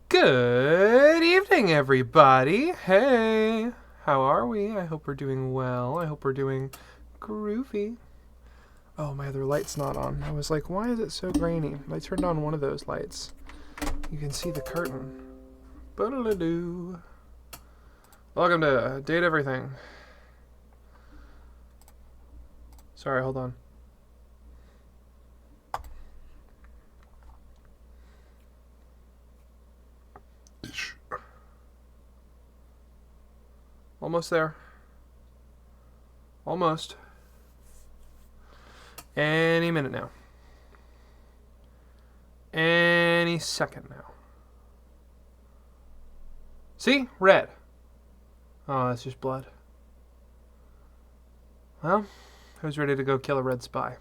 Good evening, everybody. Hey, how are we? I hope we're doing well. I hope we're doing groovy. Oh, my other light's not on. I was like, why is it so grainy? I turned on one of those lights. You can see the curtain. Ba-da-da-doo. Welcome to Date Everything. Sorry, hold on. Almost there. Almost. Any minute now. Any second now. See? Red. Oh, that's just blood. Well, who's ready to go kill a red spy?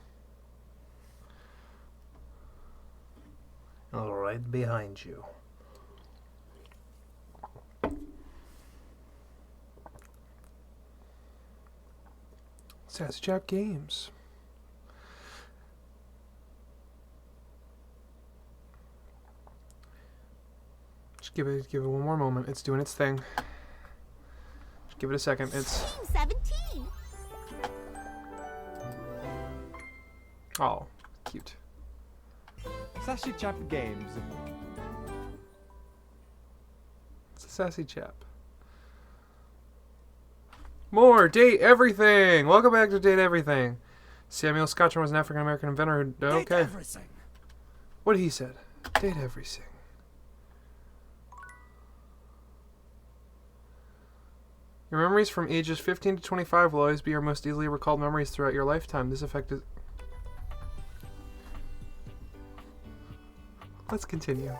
Right behind you. Sassy Chap Games. Just give it one more moment. It's doing its thing. Just give it a second. It's 17. Oh, cute. Sassy Chap Games. It's a sassy chap. More Date Everything. Welcome back to Date Everything. Samuel Scotchman was an African American inventor who. Okay. Date everything. What he said. Date everything. Your memories from ages 15 to 25 will always be your most easily recalled memories throughout your lifetime. This effect is. Let's continue.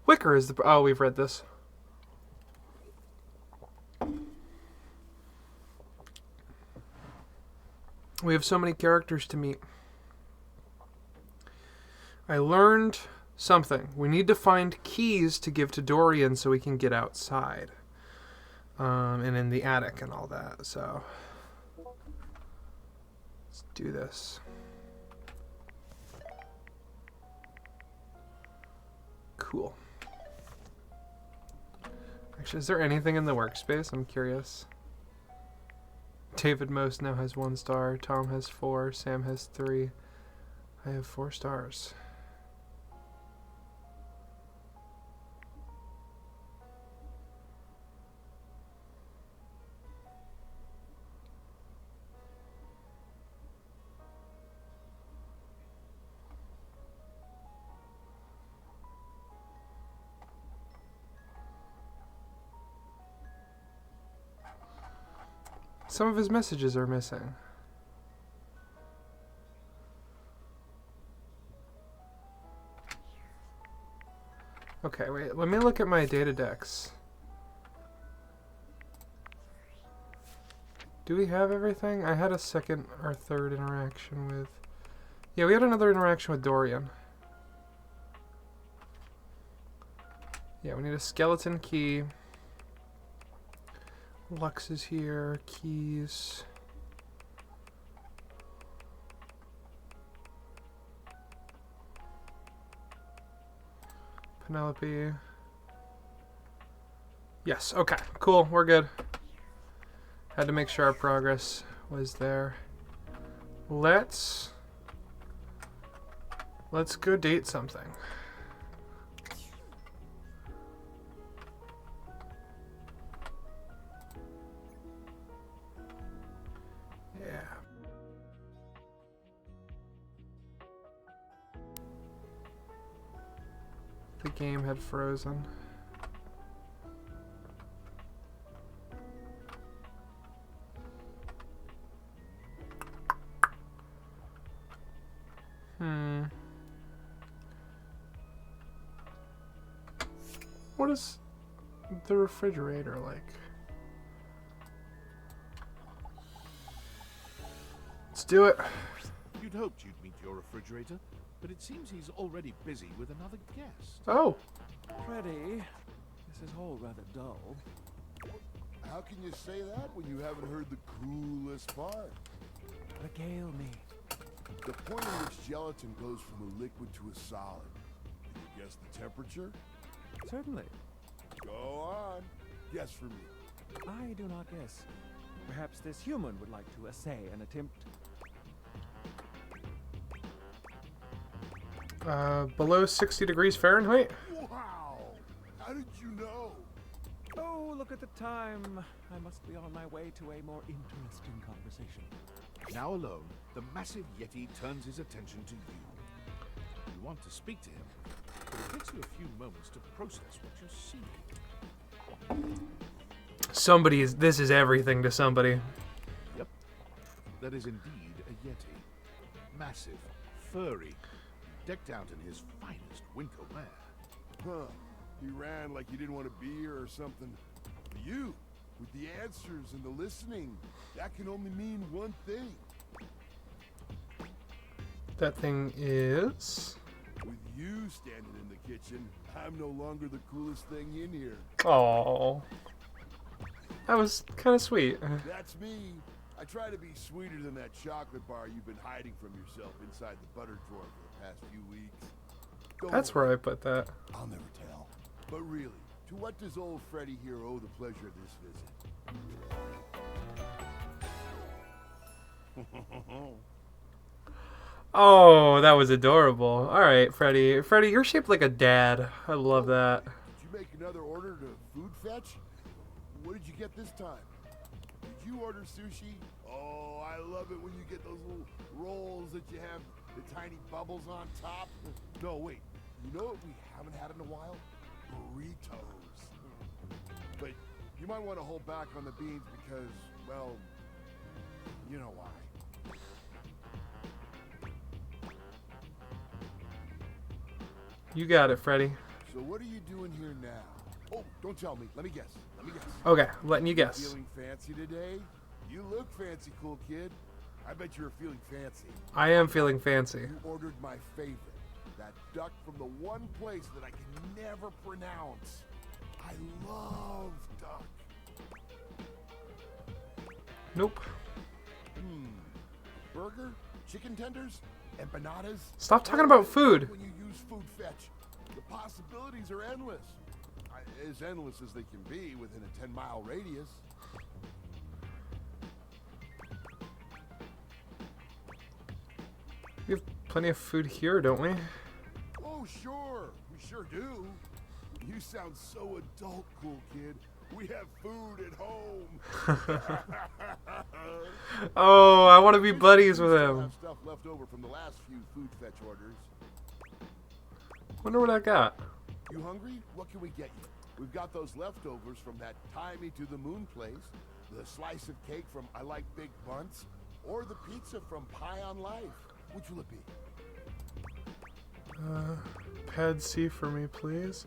Wicker is the. Oh, we've read this. We have so many characters to meet. I learned something. We need to find keys to give to Dorian so we can get outside. And in the attic and all that. So, let's do this. Cool. Actually, is there anything in the workspace? I'm curious. David Most now has 1 star. Tom has 4. Sam has 3. I have 4 stars. Some of his messages are missing. Okay, wait. Let me look at my data decks. Do we have everything? I had a second or third interaction with... Yeah, we had another interaction with Dorian. Yeah, we need a skeleton key. Lux is here. Keys. Penelope. Yes, okay. Cool, we're good. Had to make sure our progress was there. Let's go date something. The game had frozen. What is the refrigerator like? Let's do it. You'd hoped you'd meet your refrigerator, but it seems he's already busy with another guest. Oh. Freddy, this is all rather dull. How can you say that when you haven't heard the coolest part? Regale me. The point in which gelatin goes from a liquid to a solid. Can you guess the temperature? Certainly. Go on. Guess for me. I do not guess. Perhaps this human would like to essay an attempt. Below 60 degrees Fahrenheit? Wow! How did you know? Oh, look at the time. I must be on my way to a more interesting conversation. Now alone, the massive Yeti turns his attention to you. You want to speak to him, but it takes you a few moments to process what you see. This is everything to somebody. Yep, that is indeed a Yeti. Massive, furry, decked out in his finest winter wear. Huh. He ran like he didn't want to be here or something. You, with the answers and the listening, that can only mean one thing. That thing is... With you standing in the kitchen, I'm no longer the coolest thing in here. Oh, that was kind of sweet. That's me. I try to be sweeter than that chocolate bar you've been hiding from yourself inside the butter drawer for the past few weeks. That's where I put that. I'll never tell. But really, to what does old Freddy here owe the pleasure of this visit? Oh, that was adorable. All right, Freddy. Freddy, you're shaped like a dad. I love that. Did you make another order to food fetch? What did you get this time? Did you order sushi? Oh, I love it when you get those little rolls that you have the tiny bubbles on top. No, wait. You know what we haven't had in a while? Burritos. But you might want to hold back on the beans because, well, you know why. You got it, Freddy. So what are you doing here now? Oh, don't tell me. Let me guess. Okay, letting you guess. Feeling fancy today? You look fancy, cool kid. I bet you're feeling fancy. I am feeling fancy. You ordered my favorite. That duck from the one place that I can never pronounce. I love duck. Nope. Burger? Chicken tenders? Empanadas? Stop talking about food. When you use food fetch, the possibilities are endless. As endless as they can be within a 10-mile radius. We have plenty of food here, don't we? Oh, sure. We sure do. You sound so adult, cool kid. We have food at home. Oh, I want to be buddies with Still him. have stuff left over from the last few food fetch orders. Wonder what I got. You hungry? What can we get you? We've got those leftovers from that tie me to the moon place, the slice of cake from I Like Big Bunts, or the pizza from Pie on Life. Which will it be? Pad C for me, please.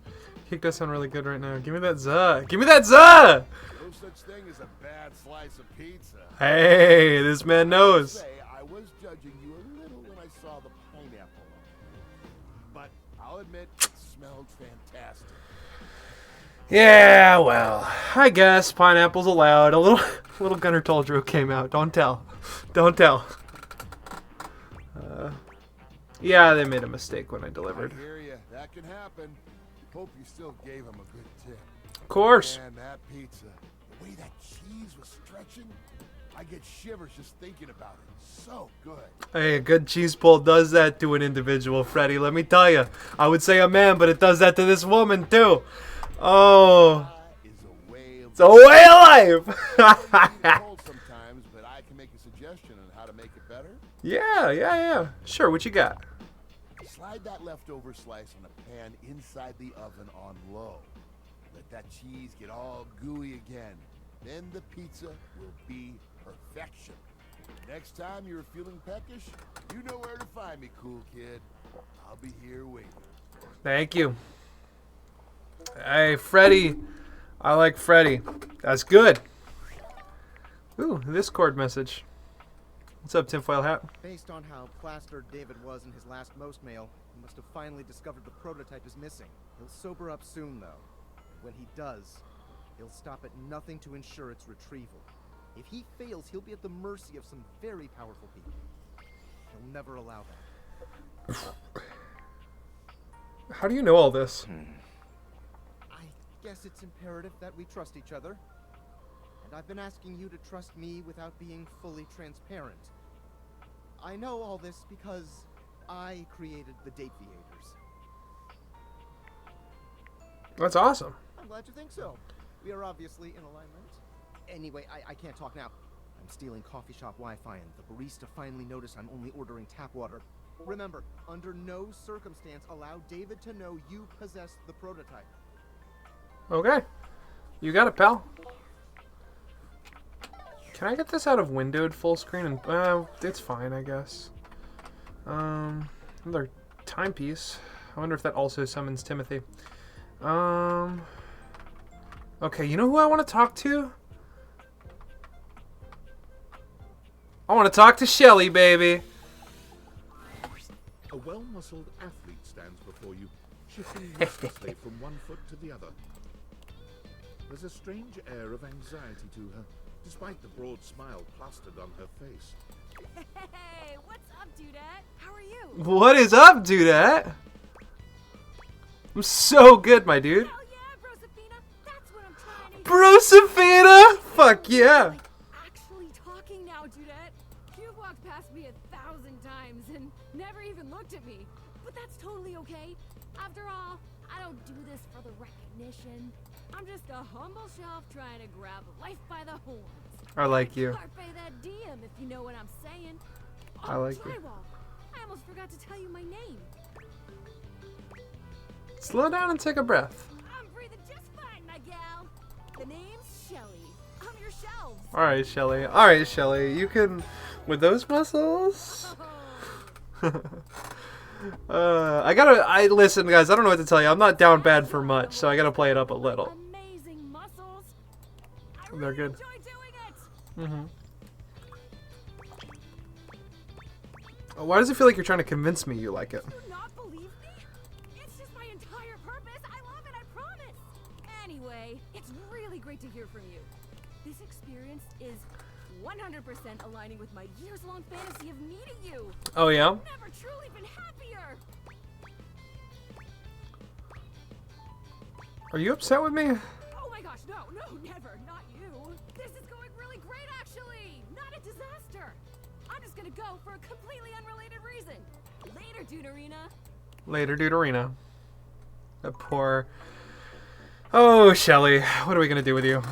Cake does sound really good right now. Give me that za. Give me that za! No such thing as a bad slice of pizza. Hey, this man knows. Say, I was judging you a little when I saw the pineapple. But I'll admit, it smelled fantastic. Yeah, well, I guess pineapple's allowed. A little Gunnar Toldro came out. Don't tell. Don't tell. Yeah, they made a mistake when I delivered. I hear ya. That can happen. Hope you still gave him a good tip. Of course. Man, that pizza, the way that cheese was stretching, I get shivers just thinking about it. So good. Hey, a good cheese pull does that to an individual, Freddy. Let me tell you. I would say a man, but it does that to this woman, too. Oh. Is a way of It's a way of life. cold sometimes, but I can make a suggestion on how to make it better. Yeah. Sure, what you got? Slide that leftover slice on a pan inside the oven on low. Let that cheese get all gooey again. Then the pizza will be perfection. Next time you're feeling peckish, you know where to find me, cool kid. I'll be here waiting. Thank you. Hey, Freddy. I like Freddy. That's good. Ooh, Discord message. What's up, tinfoil hat? Based on how plastered David was in his last most mail, he must have finally discovered the prototype is missing. He'll sober up soon, though. When he does, he'll stop at nothing to ensure its retrieval. If he fails, he'll be at the mercy of some very powerful people. He'll never allow that. How do you know all this? I guess it's imperative that we trust each other. And I've been asking you to trust me without being fully transparent. I know all this because I created the Dateviators. That's awesome. I'm glad you think so. We are obviously in alignment. Anyway, I can't talk now. I'm stealing coffee shop Wi-Fi, and the barista finally noticed I'm only ordering tap water. Remember, under no circumstance allow David to know you possess the prototype. Okay. You got it, pal. Can I get this out of windowed full screen? And it's fine, I guess. Another timepiece. I wonder if that also summons Timothy. Okay, you know who I want to talk to? I want to talk to Shelly, baby. A well-muscled athlete stands before you, shifting restlessly from one foot to the other. There's a strange air of anxiety to her, despite the broad smile plastered on her face. Hey, what's up, Dudette? How are you? What is up, dudette? I'm so good, my dude. Hell yeah, Brosafina. That's what I'm trying to Brosafina! Fuck yeah. Like, actually talking now, Dudette. You've walked past me 1,000 times and never even looked at me. But that's totally okay. After all, I don't do this for the recognition. I'm just a humble shelf trying to grab life by the horns. I like you. Carpe that diem, if you know what I'm saying. Oh, I like you. Drywall. I almost forgot to tell you my name. Slow down and take a breath. I'm breathing just fine, my gal. The name's Shelly. I'm your shelves. Alright, Shelly. Alright, Shelly. You can... With those muscles... listen, guys, I don't know what to tell you. I'm not down bad for much, so I gotta play it up a little. Amazing muscles. I They're really good. enjoy doing it. Why does it feel like you're trying to convince me you like it? Do you not believe me? It's just my entire purpose. I love it, I promise. Anyway, it's really great to hear from you. This experience is 100% aligning with my years-long fantasy of meeting you. Oh, yeah? Never truly been happier. Are you upset with me? Oh my gosh, no, never, not you. This is going really great, actually. Not a disaster. I'm just gonna go for a completely unrelated reason. Later, Deuterina. Later, Deuterina. That poor... Oh, Shelly. What are we gonna do with you?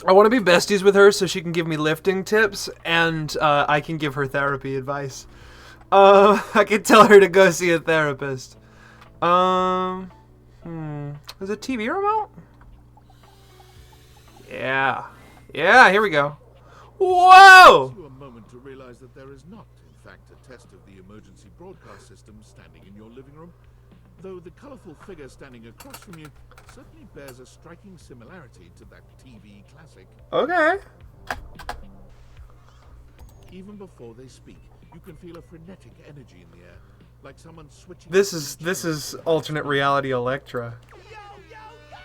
I want to be besties with her so she can give me lifting tips, and I can give her therapy advice. I can tell her to go see a therapist. Is it TV remote? Yeah. Yeah, here we go. Whoa! Takes you a moment to realize that there is not, in fact, a test of the emergency broadcast system standing in your living room, though the colorful figure standing across from you certainly bears a striking similarity to that TV classic. Okay. Even before they speak, you can feel a frenetic energy in the air, like someone switching... This is alternate reality Electra. Yo, yo, yo!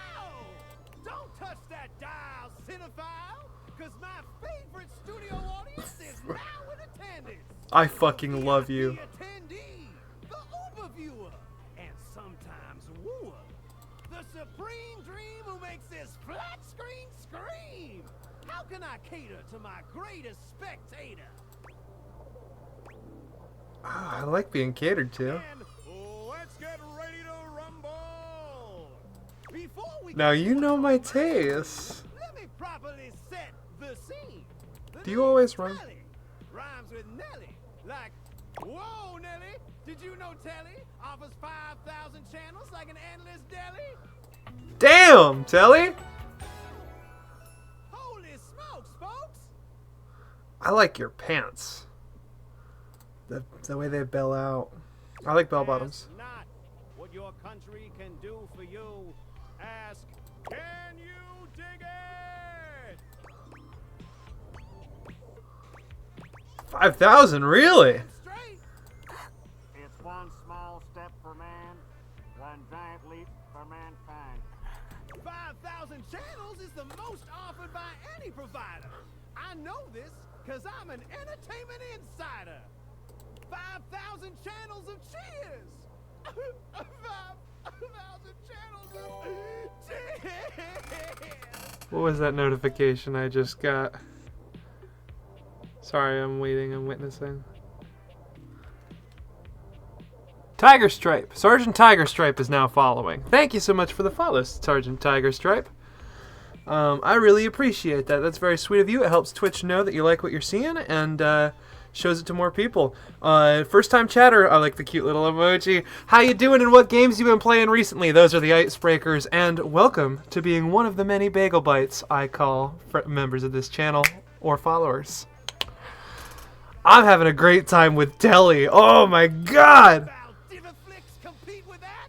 Don't touch that dial, cinephile, because my favorite studio audience is now in attendance. I fucking love you. The attendee, the overviewer, and sometimes wooer. The supreme dream who makes this flat screen scream. How can I cater to my greatest spectator? I like being catered to. And let's get ready to rumble. Before we Now get you know my started, taste. let me properly set the scene. The Do you name always run? Telly rhymes with Nelly. Like, whoa, Nelly, did you know Telly offers 5,000 channels like an endless deli? Damn, Telly. Holy smokes, folks! I like your pants. The way they bell out. I like bell bottoms. Ask not what your country can do for you. Ask, can you dig it? 5,000, really? Straight. It's one small step for man, one giant leap for mankind. 5,000 channels is the most offered by any provider. I know this because I'm an entertainment insider. 5,000 channels of cheers. 5,000 channels of cheers. What was that notification I just got? Sorry, I'm waiting and witnessing. Tiger Stripe. Sergeant Tiger Stripe is now following. Thank you so much for the follow, Sergeant Tiger Stripe. I really appreciate that. That's very sweet of you. It helps Twitch know that you like what you're seeing and shows it to more people. First time chatter. I like the cute little emoji. How you doing and what games you been playing recently? Those are the icebreakers. And welcome to being one of the many bagel bites I call members of this channel or followers. I'm having a great time with Telly. Oh my god! Valdiviflix compete with that?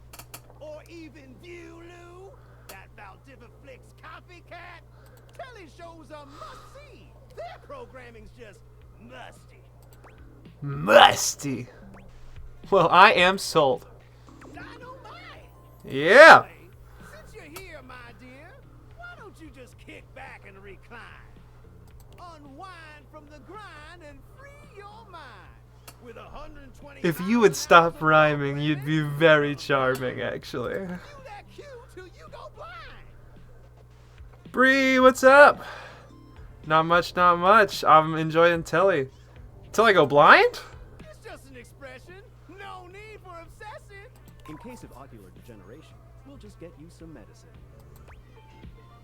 Or even Viewloo? That Valdiviflix copycat? Telly shows are must-see. Their programming's just musty. Musty. Well, I am sold. Dynamite! Yeah! Since you're here, my dear, why don't you just kick back and recline? Unwind from the grind and free your mind. With 120 If you would stop rhyming, you'd be very charming, actually. You that cute till you go blind. Bree, what's up? Not much, not much. I'm enjoying Telly. Till I go blind? It's just an expression. No need for obsessing. In case of ocular degeneration, we'll just get you some medicine.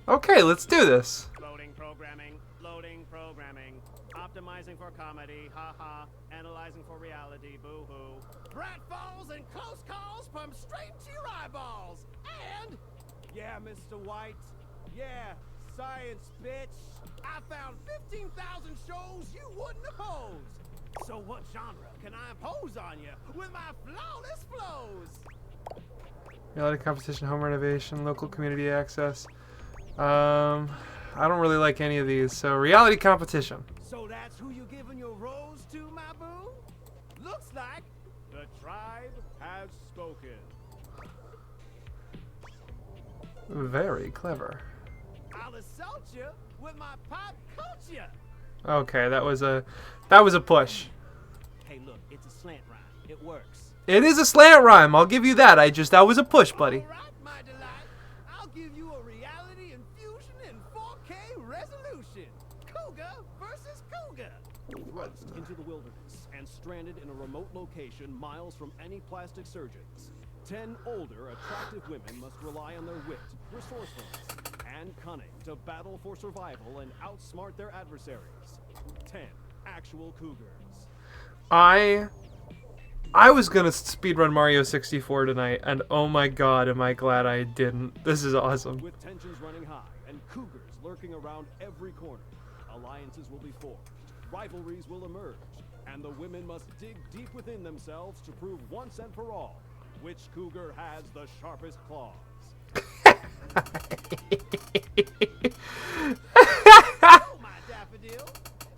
Okay, let's do this. Loading programming. Loading programming. Optimizing for comedy. Haha. Analyzing for reality. Boo-hoo. Pratfalls and close calls pump straight to your eyeballs. And yeah, Mr. White. Yeah, science, bitch. I found 15,000 shows you wouldn't oppose. So what genre can I impose on you with my flawless flows? Reality competition, home renovation, local community access. I don't really like any of these, so reality competition. So that's who you giving your rose to, my boo? Looks like the tribe has spoken. Very clever. I'll assault you with my pop culture. Okay, that was a push. Hey, look, it's a slant rhyme. It works. It is a slant rhyme, I'll give you that. That was a push, buddy. All right, my delight. I'll give you a reality infusion in 4K resolution. Cougar versus Cougar. Thrust into the wilderness and stranded in a remote location miles from any plastic surgeons. 10 older, attractive women must rely on their wit, resourcefulness, and cunning to battle for survival and outsmart their adversaries. 10 actual cougars. I was gonna speedrun Mario 64 tonight, and oh my god, am I glad I didn't. This is awesome. With tensions running high and cougars lurking around every corner, alliances will be forged, rivalries will emerge, and the women must dig deep within themselves to prove once and for all which cougar has the sharpest claws. Oh, my daffodil.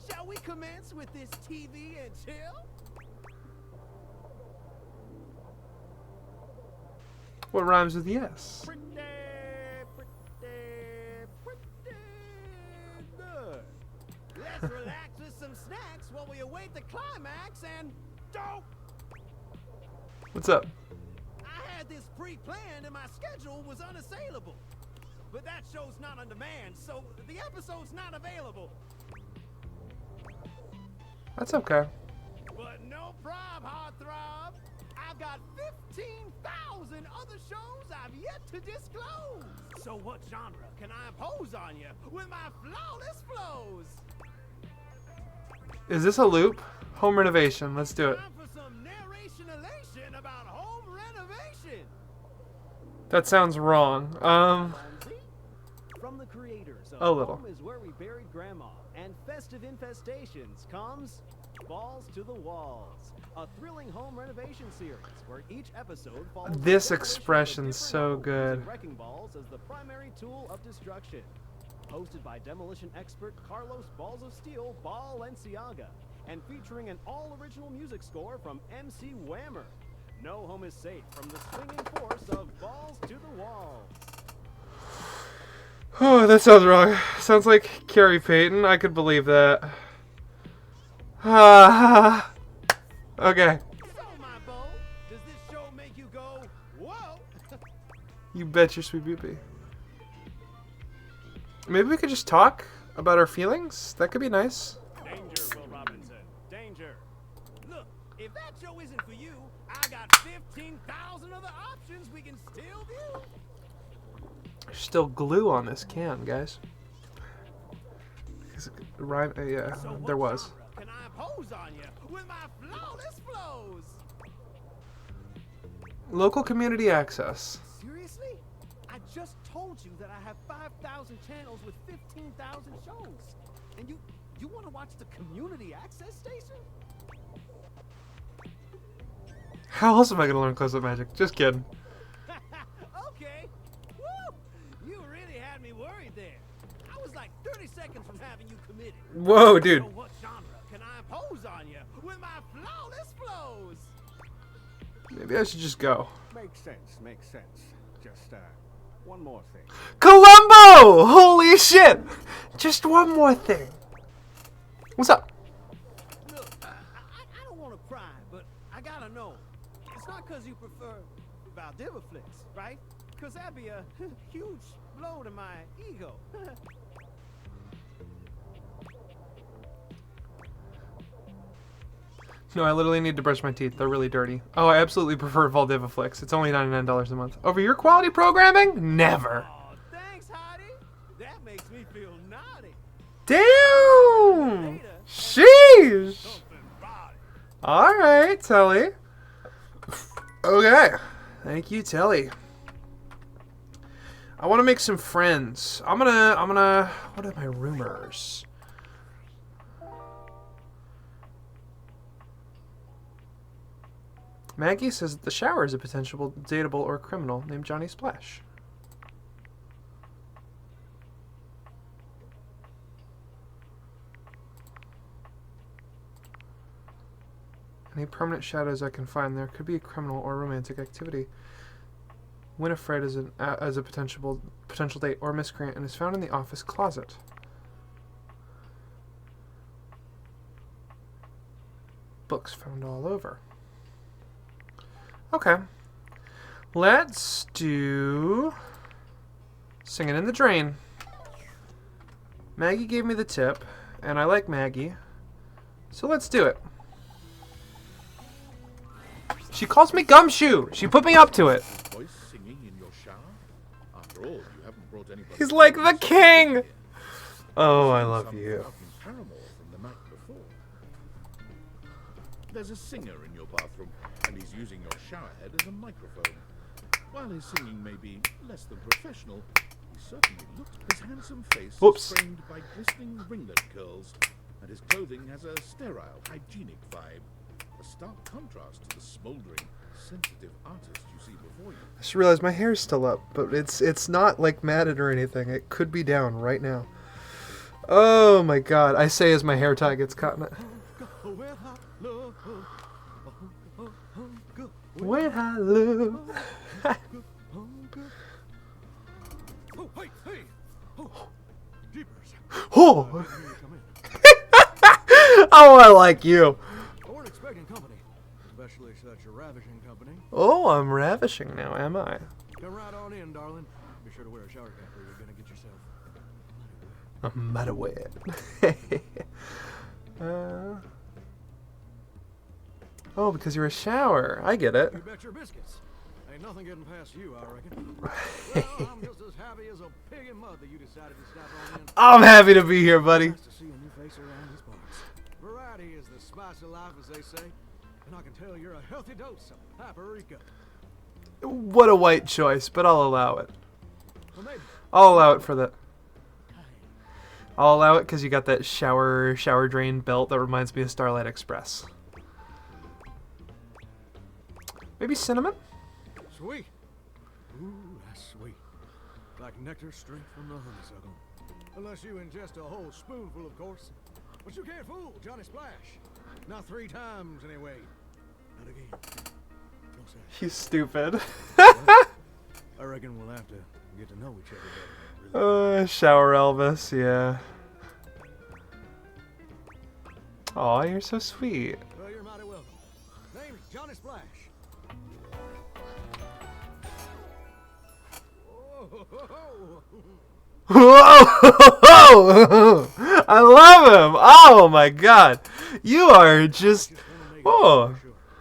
Shall we commence with this TV and chill? What rhymes with yes? Pretty good. Let's relax with some snacks while we await the climax and don't. What's up? I had this pre-planned and my schedule was unassailable. But that show's not on demand, so the episode's not available. That's okay. But no prob, heartthrob. I've got 15,000 other shows I've yet to disclose. So what genre can I impose on you with my flawless flows? Is this a loop? Home renovation. Let's do it. Time for some narration elation about home renovation. That sounds wrong. From the creators of A little. Home is Where We Buried Grandma and Festive Infestations comes Balls to the Walls, a thrilling home renovation series where each episode follows This the decoration of a expression's different so home, good. using wrecking balls as the primary tool of destruction. Hosted by demolition expert Carlos Balls of Steel Balenciaga and featuring an all-original music score from MC Whammer. No home is safe from the swinging force of Balls to the Walls. Oh, that sounds wrong. Sounds like Carrie Payton. I could believe that. Okay. So, my beau, does this show make you go, whoa? You bet your sweet boopy. Maybe we could just talk about our feelings? That could be nice. Danger, Will Robinson. Danger. Look, if that show isn't for you, I got 15,000 other options we can still view. There's still glue on this can, guys. Yeah, So what there was. genre can I impose on you with my flawless flows? Local community access. Seriously? I just told you that I have 5,000 channels with 15,000 shows. And you want to watch the community access station? How else am I gonna learn close-up magic? Just kidding. Okay. Woo! You really had me worried there. I was like 30 seconds from having you committed. Whoa, dude. So what genre can I impose on you with my flawless flows? Maybe I should just go. Makes sense, makes sense. Just, one more thing. Columbo! Holy shit! Just one more thing. What's up? Look, I don't want to pry, but I gotta know. It's not because you prefer Valdiviflix, right? Because that'd be a huge blow to my ego. No, I literally need to brush my teeth. They're really dirty. Oh, I absolutely prefer Valdiviflix. It's only $99 a month. Over your quality programming? Never. Oh, thanks, Heidi. That makes me feel naughty. Damn! Sheesh! Something body. Alright, Telly. Okay. Thank you, Telly. I want to make some friends. I'm gonna, what are my rumors? Maggie says that the shower is a potential dateable or criminal named Johnny Splash. Any permanent shadows I can find there could be a criminal or romantic activity. Winifred is a potential date or miscreant and is found in the office closet. Books found all over. Okay. Let's do Singing in the Drain. Maggie gave me the tip, and I like Maggie. So let's do it. She calls me Gumshoe. She put me up to it. Voice singing in your shower? After all, you haven't brought anybody. He's like the king. Oh, I love you. Paramore from the night before. There's a singer in your bathroom, and he's using your shower head as a microphone. While his singing may be less than professional, he certainly looks. His handsome face is framed by glistening ringlet curls, and his clothing has a sterile, hygienic vibe. A stark contrast to the smoldering, sensitive artist you see before you. I just realized my hair's still up, but it's not like matted or anything. It could be down right now. Oh my god. I say as my hair tie gets caught in it. When I look. Oh, hey, hey! Oh, jeepers. Oh. Come in. Oh, I like you. I weren't expecting company, especially such a ravishing company. Oh, I'm ravishing now, am I? Come right on in, darling. Be sure to wear a shower cap or you're gonna get yourself I'm mad wet. Oh, because you're a shower. I get it. You bet your biscuits. Ain't nothing getting past you, I reckon. Well, I'm just as happy as a pig in mud that you decided to stop on in. I'm happy to be here, buddy. Nice to see a new face around these parts. Variety is the spice of life, as they say. And I can tell you're a healthy dose of paprika. What a white choice, but I'll allow it. Well, maybe. I'll allow it for that. I'll allow it because you got that shower drain belt that reminds me of Starlight Express. Maybe cinnamon? Sweet. Ooh, that's sweet. Like nectar straight from the honeysuckle. Unless you ingest a whole spoonful, of course. But you can't fool Johnny Splash. Not 3 times, anyway. Not again. Don't say. He's stupid. I reckon we'll have to get to know each other better. Shower Elvis, yeah. Aw, you're so sweet. Well, you're mighty welcome. Name's Johnny Splash. Whoa! I love him! Oh my god! You are just... Oh!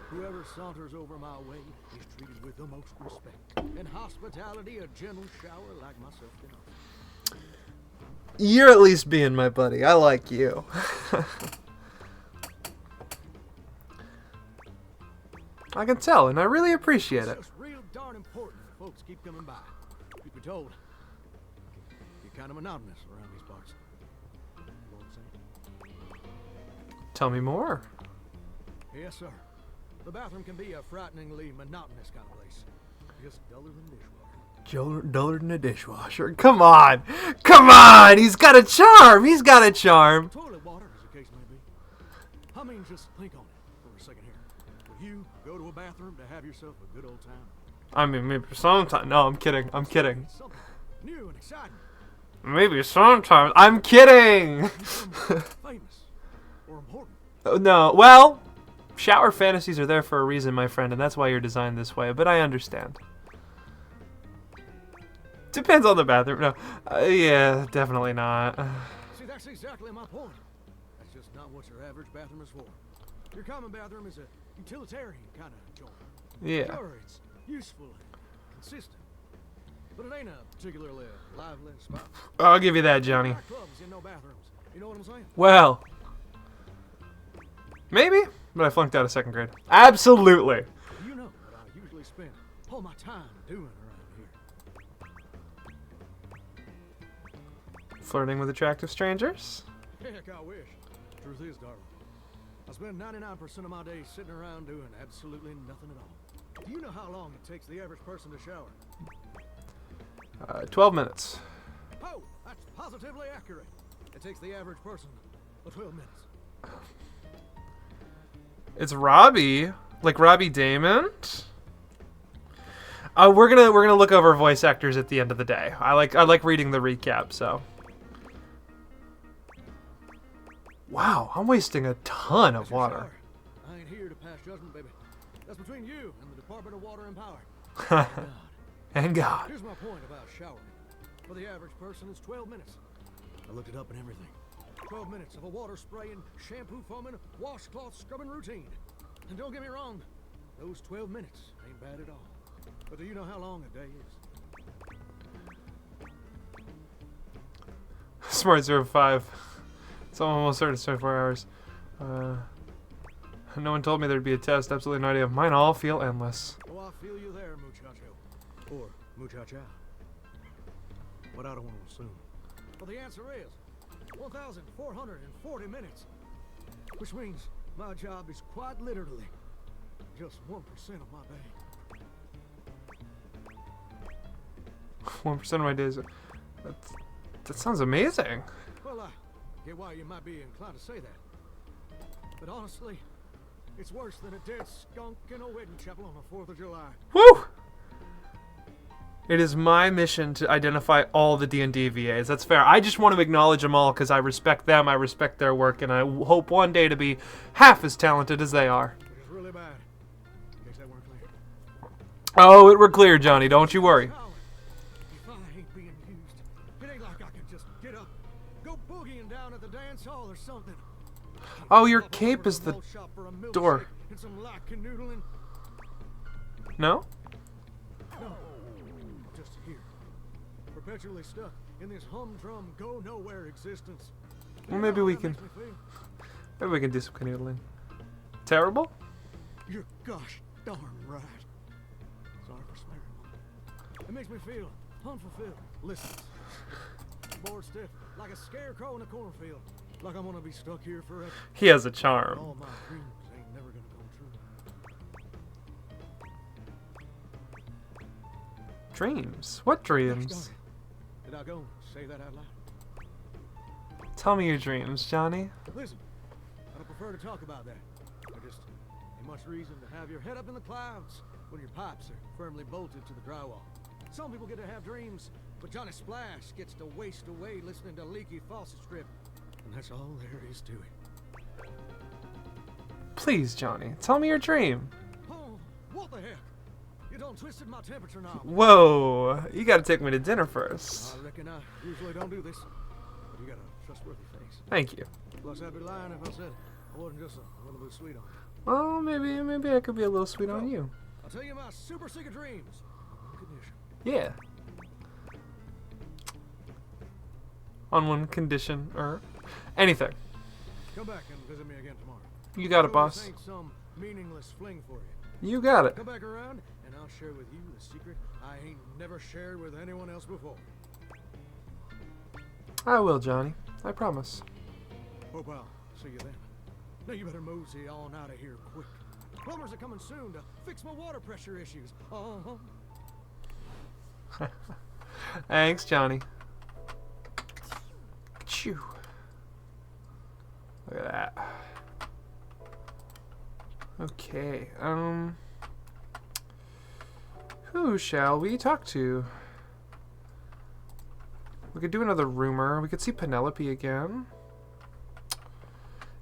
Whoever saunters over my way is treated with the most respect and hospitality a gentle shower like myself can offer. You're at least being my buddy. I like you. I can tell, and I really appreciate it. It's just real darn important that folks keep coming by. Truth be told, you're kind of monotonous around these parts. You know what I'm saying? Tell me more. Yes, sir. The bathroom can be a frighteningly monotonous kind of place. Just duller than dishwater. Duller than a dishwasher. Come on! Come on! He's got a charm! He's got a charm! Toilet water, as the case may be. I mean, just think on it for a second here. Would you go to a bathroom to have yourself a good old time? I mean, maybe sometimes. No, I'm kidding. I'm kidding. Something new and exciting. Maybe sometimes. I'm kidding! Famous or important. No, well, shower fantasies are there for a reason, my friend, and that's why you're designed this way, but I understand. Depends on the bathroom. No, yeah, definitely not. See, that's exactly my point. That's just not what your average bathroom is for. Your common bathroom is a utilitarian kind of joint. Yeah. Sure, it's useful and consistent, but it ain't a particularly lively spot. I'll give you that, Johnny. There are clubs in no bathrooms. You know what I'm saying? Well, maybe, but I flunked out of second grade. Absolutely. You know what I usually spend all my time doing around here. Flirting with attractive strangers? Heck, I wish. Truth is, darling, I spend 99% of my days sitting around doing absolutely nothing at all. Do you know how long it takes the average person to shower? 12 minutes. Oh, that's positively accurate. It takes the average person 12 minutes. It's Robbie, like Robbie Damon. We're gonna look over voice actors at the end of the day. I like reading the recap. So, wow, I'm wasting a ton of water. I ain't here to pass judgment, baby. That's between you and the Department of Water and Power. God. And God. Here's my point about showering. For the average person, it's 12 minutes. I looked it up and everything. 12 minutes of a water spraying, shampoo foaming, washcloth scrubbing routine. And don't get me wrong, those 12 minutes ain't bad at all. But do you know how long a day is? Smart 05. It's almost certain it's 24 hours. No one told me there'd be a test. Absolutely no idea. Mine all feel endless. Oh, I feel you there, muchacho. Or muchacha. But I don't want to assume. Well, the answer is 1,440 minutes. Which means my job is quite literally just 1% of my day. 1% of my days. That sounds amazing. Well, I get why you might be inclined to say that. But honestly, it's worse than a dead skunk in a wedding chapel on the 4th of July. Woo! It is my mission to identify all the D&D VAs. That's fair. I just want to acknowledge them all because I respect them, I respect their work, and I hope one day to be half as talented as they are. Which is really bad. In case that weren't clear. Oh, it were clear, Johnny. Don't you worry. If I ain't being used, it ain't like I can just get up, go boogieing down at the dance hall or something. Oh, your Pop cape over to is the malt shop for a milkshake door. And some light canoodling. No? No, just here. Perpetually stuck in this humdrum, go-nowhere existence. Well, You maybe know we how that can. makes me feel? Maybe we can do some canoodling. Terrible? You're gosh darn right. Sorry for swearing. It makes me feel unfulfilled, listless, bored stiff, like a scarecrow in a cornfield. Like I'm gonna be stuck here forever. He has a charm. All my dreams ain't never gonna come true. Dreams? What Gosh dreams? darn it. Did I go and say that out loud? Tell me your dreams, Johnny. Listen, I don't prefer to talk about that. There just ain't much reason to have your head up in the clouds when your pipes are firmly bolted to the drywall. Some people get to have dreams, but Johnny Splash gets to waste away listening to Leaky Faucet Strip. And that's all there is to it. Please, Johnny, tell me your dream. Oh, what the heck? You done twisted my temperature now. Whoa, you gotta take me to dinner first. I reckon I usually don't do this, but you got a trustworthy face. Thank you. Plus, I'd be lying if I said I wasn't just a little bit sweet on you. Well, maybe I could be a little sweet on you. I'll tell you my super secret dreams. On one condition. Yeah. On one condition, or anything. Come back and visit me again tomorrow. You got it, Sure boss. This ain't some meaningless fling for you. You got it. Come back around, and I'll share with you the secret I ain't never shared with anyone else before. I will, Johnny. I promise. Hope I'll see you then. Now you better mosey on out of here quick. Plumbers are coming soon to fix my water pressure issues. Thanks, Johnny. Chew. Look at that. Okay, who shall we talk to? We could do another rumor. We could see Penelope again.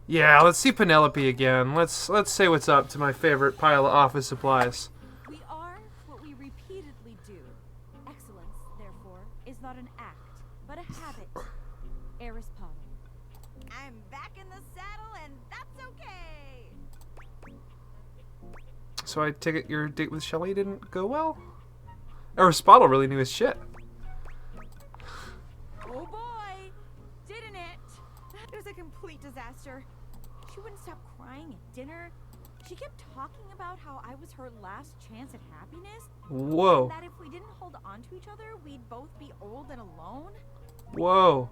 Yeah, let's see Penelope again. Let's say what's up to my favorite pile of office supplies. We are what we repeatedly do. Excellence, therefore, is not an act, but a habit. Eris Potter. I'm back in the saddle, and that's okay. So I take it your date with Shelly didn't go well? Aristotle really knew his shit. Oh boy, didn't it? It was a complete disaster. She wouldn't stop crying at dinner. She kept talking about how I was her last chance at happiness. Whoa. And that if we didn't hold on to each other, we'd both be old and alone. Whoa.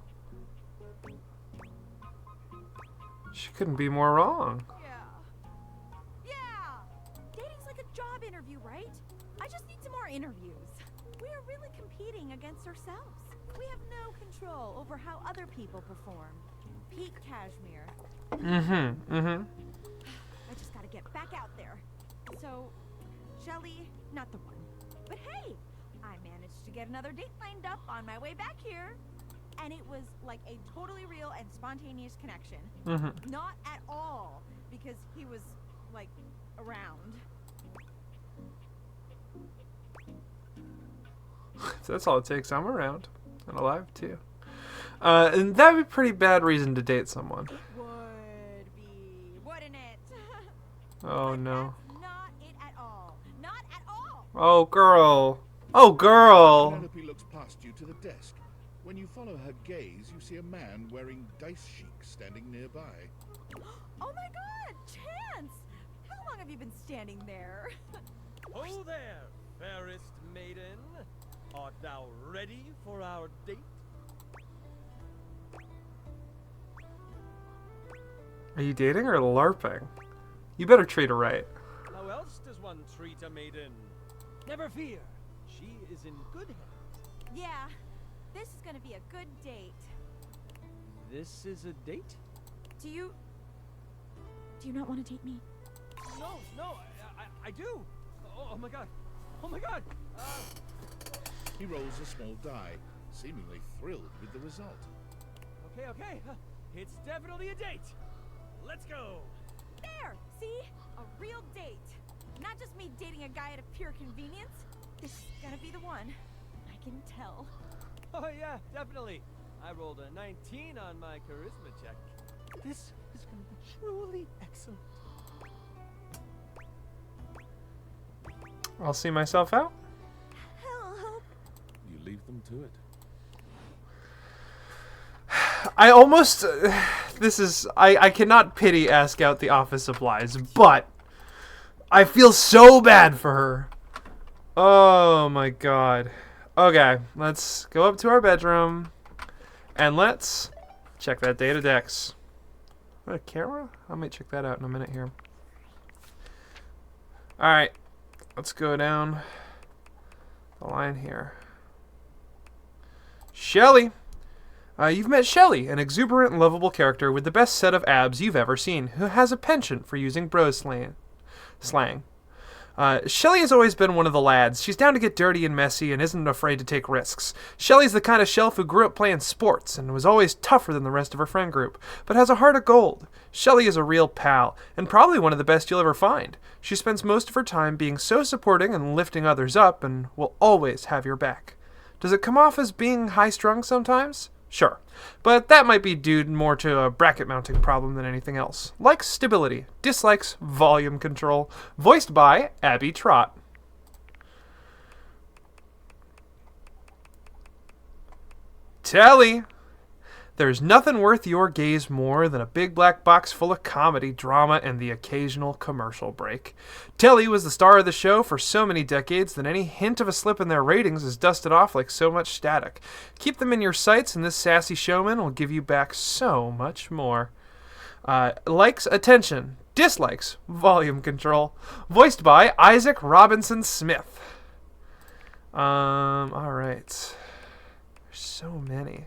She couldn't be more wrong. Yeah. Dating's like a job interview, right? I just need some more interviews. We are really competing against ourselves. We have no control over how other people perform. Pete Cashmere. I just gotta get back out there. So, Shelly, not the one. But hey, I managed to get another date lined up on my way back here. And it was like a totally real and spontaneous connection. Not at all, because he was, like, around. So that's all it takes. I'm around. And alive, too. And that'd be a pretty bad reason to date someone. Would be, wouldn't it? Oh, But no. That's not it at all. Not at all. Oh, girl. Oh, girl. Penelope looks past you to the desk. When you follow her gaze, you see a man wearing dice chic standing nearby. Oh my god, Chance! How long have you been standing there? Ho there, fairest maiden. Art thou ready for our date? Are you dating or LARPing? You better treat her right. How else does one treat a maiden? Never fear, she is in good hands. Yeah, this is gonna be a good date. This is a date? Do you not want to date me? No, I do. Oh my god. Oh my god. He rolls a small die, seemingly thrilled with the result. Okay. It's definitely a date. Let's go. There! See? A real date. Not just me dating a guy out of pure convenience. This is gonna be the one. I can tell. Oh yeah, definitely. I rolled a 19 on my charisma check. This is going to be truly excellent. I'll see myself out. Help. You leave them to it. I almost... I cannot pity ask out the office supplies, but I feel so bad for her. Oh my god. Okay, let's go up to our bedroom and let's check that data dex. What, a camera? I might check that out in a minute here. Alright, let's go down the line here. Shelly! You've met Shelly, an exuberant and lovable character with the best set of abs you've ever seen, who has a penchant for using bro slang. Shelly has always been one of the lads. She's down to get dirty and messy and isn't afraid to take risks. Shelly's the kind of shelf who grew up playing sports and was always tougher than the rest of her friend group, but has a heart of gold. Shelly is a real pal, and probably one of the best you'll ever find. She spends most of her time being so supporting and lifting others up and will always have your back. Does it come off as being high-strung sometimes? Sure, but that might be due more to a bracket mounting problem than anything else. Likes stability, dislikes volume control. Voiced by Abby Trott. Telly! There's nothing worth your gaze more than a big black box full of comedy, drama, and the occasional commercial break. Telly was the star of the show for so many decades that any hint of a slip in their ratings is dusted off like so much static. Keep them in your sights and this sassy showman will give you back so much more. Likes, attention. Dislikes, volume control. Voiced by Isaac Robinson Smith. Alright. There's so many.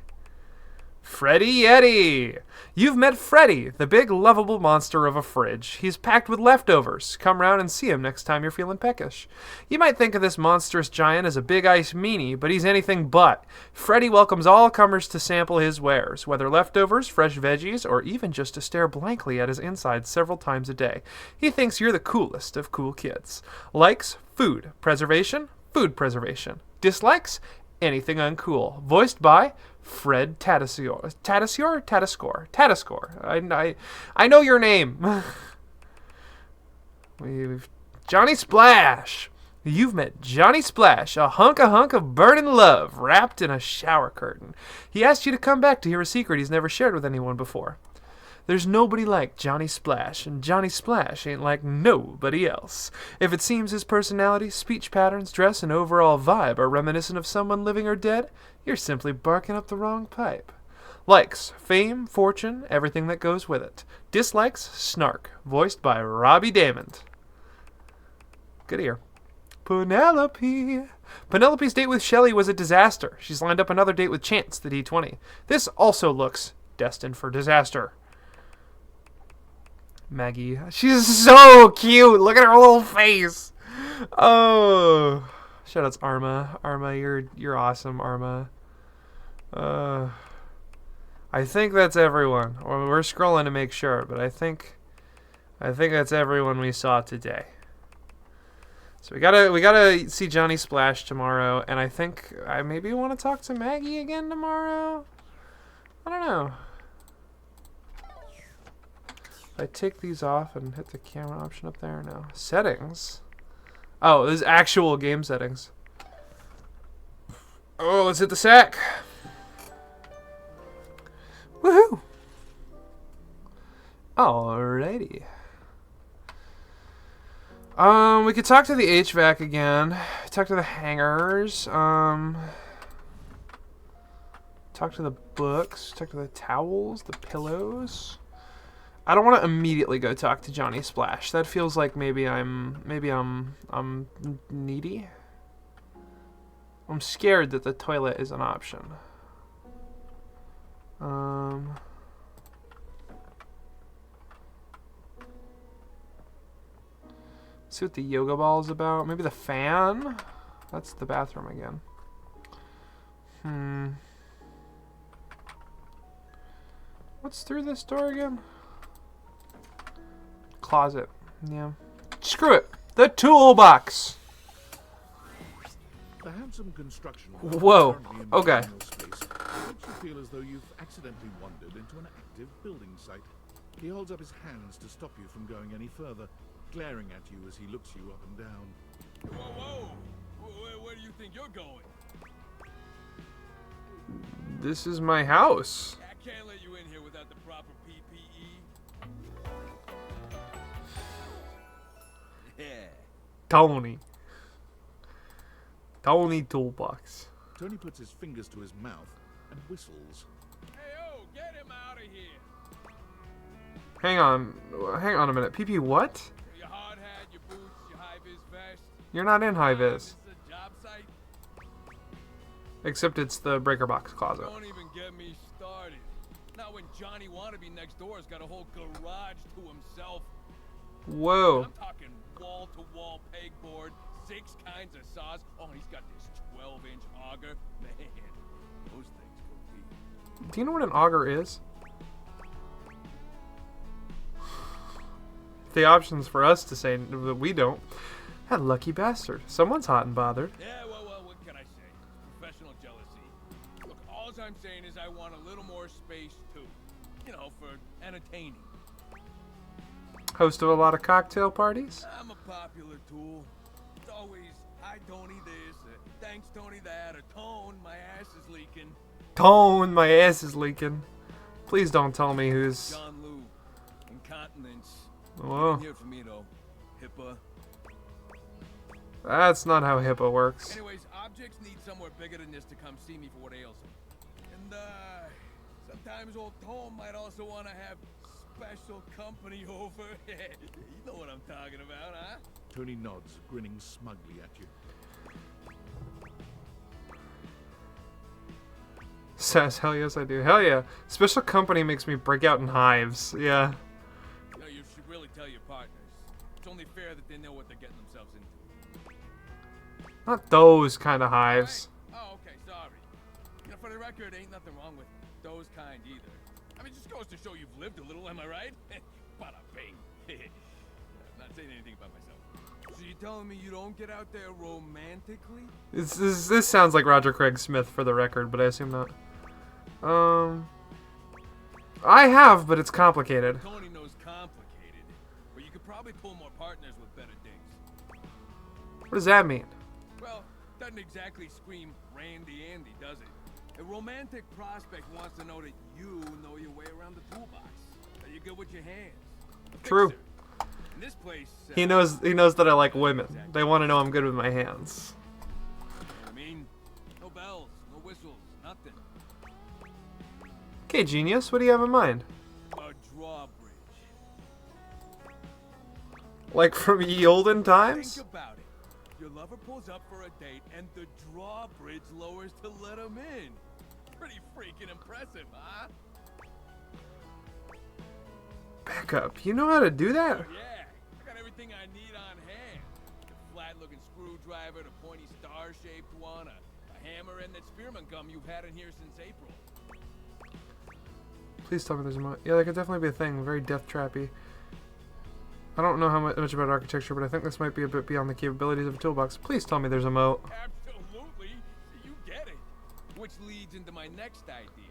Freddy Yeti! You've met Freddy, the big lovable monster of a fridge. He's packed with leftovers. Come round and see him next time you're feeling peckish. You might think of this monstrous giant as a big ice meanie, but he's anything but. Freddy welcomes all comers to sample his wares, whether leftovers, fresh veggies, or even just to stare blankly at his insides several times a day. He thinks you're the coolest of cool kids. Likes, food preservation, food preservation. Dislikes, anything uncool. Voiced by Fred Tatascore. I know your name. We've Johnny Splash. You've met Johnny Splash, a hunk of burning love wrapped in a shower curtain. He asked you to come back to hear a secret he's never shared with anyone before. There's nobody like Johnny Splash, and Johnny Splash ain't like nobody else. If it seems his personality, speech patterns, dress, and overall vibe are reminiscent of someone living or dead, you're simply barking up the wrong pipe. Likes, fame, fortune, everything that goes with it. Dislikes, snark, voiced by Robbie Damond. Good ear. Penelope. Penelope's date with Shelly was a disaster. She's lined up another date with Chance, the D20. This also looks destined for disaster. Maggie. She's so cute. Look at her little face. Oh. Shoutouts Arma. Arma, you're awesome, Arma. I think that's everyone. We're scrolling to make sure, but I think that's everyone we saw today. So we gotta see Johnny Splash tomorrow, and I think I maybe want to talk to Maggie again tomorrow. I don't know. I take these off and hit the camera option up there? No. Settings? Oh, this is actual game settings. Oh, let's hit the sack. Woohoo! Alrighty. We could talk to the HVAC again. Talk to the hangers. Talk to the books. Talk to the towels, the pillows. I don't want to immediately go talk to Johnny Splash. That feels like maybe I'm needy. I'm scared that the toilet is an option. See what the yoga ball is about. Maybe the fan? That's the bathroom again. What's through this door again? Closet. Yeah. Screw it. The toolbox. The handsome construction. Whoa. Okay. Space makes you feel as though you've accidentally wandered into an active building site. He holds up his hands to stop you from going any further, glaring at you as he looks you up and down. Whoa. Where do you think you're going? This is my house. I can't let you in here without the proper PPE. Yeah. Tony Toolbox. Tony puts his fingers to his mouth and whistles. Hey, get him out of here. Hang on a minute. PP what? Your hard hat, your boots, your high-vis vest. You're not in high vis. This is a job site. Except it's the breaker box closet. Don't even get me started. Not when Johnny Wannabe next door has got a whole garage to himself. Whoa. I'm talking wall-to-wall pegboard, 6 kinds of saws. Oh, he's got this 12-inch auger. Man, those things go deep. Do you know what an auger is? The options for us to say that we don't. That lucky bastard. Someone's hot and bothered. Yeah, well, what can I say? Professional jealousy. Look, all I'm saying is I want a little more space, too. You know, for entertaining. Host of a lot of cocktail parties? I'm a popular tool. It's always, hi, Tony, this, thanks, Tony, that, or Tone, my ass is leaking. Tone, my ass is leaking. Please don't tell me who's... John Lou, incontinence. Whoa. Here for me, though. HIPAA. That's not how HIPAA works. Anyways, objects need somewhere bigger than this to come see me for what ails them. And, sometimes old Tom might also want to have special company over. You know what I'm talking about, huh? Tony nods, grinning smugly at you. Says, hell yes I do. Hell yeah. Special company makes me break out in hives. Yeah. You know, you should really tell your partners. It's only fair that they know what they're getting themselves into. Not those kind of hives. Right? Oh, okay, sorry. You know, for the record, ain't nothing wrong with those kind either. I mean, just goes to show you've lived a little, am I right? Bada bing. I'm not saying anything about myself. So you telling me you don't get out there romantically? This sounds like Roger Craig Smith for the record, but I assume not. I have, but it's complicated. Tony knows complicated, but you could probably pull more partners with better dings. What does that mean? Well, doesn't exactly scream Randy Andy, does it? A romantic prospect wants to know that you know your way around the toolbox. That you're good with your hands. A True. fixer. In this place, He knows that I like women. They want to know I'm good with my hands. You know what I mean? No bells, no whistles, nothing. Okay, genius, what do you have in mind? A drawbridge. Like from ye olden times? Think about it. Your lover pulls up for a date, and the drawbridge lowers to let him in. Pretty freaking impressive, huh? Back up. You know how to do that? Oh, yeah. I got everything I need on hand. The flat-looking screwdriver, the pointy star-shaped one, a hammer, and that spearmint gum you've had in here since April. Please tell me there's a mo- Yeah, that could definitely be a thing. Very death trappy. I don't know how much about architecture, but I think this might be a bit beyond the capabilities of a toolbox. Please tell me there's a moat. Absolutely. You get it. Which leads into my next idea.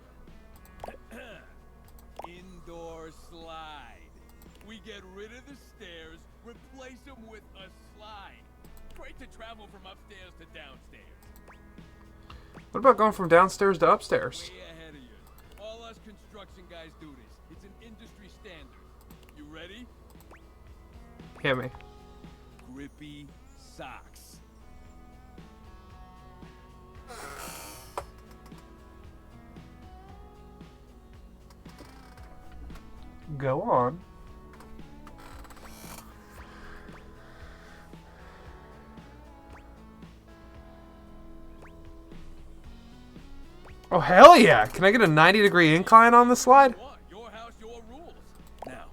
Indoor slide. We get rid of the stairs, replace them with a slide. Great to travel from upstairs to downstairs. What about going from downstairs to upstairs? Way ahead of you. All us construction guys do this. It's an industry standard. You ready? Hit me. Grippy socks. Go on. Oh, hell yeah! Can I get a 90-degree incline on the slide? What? Your house, your rules. Now,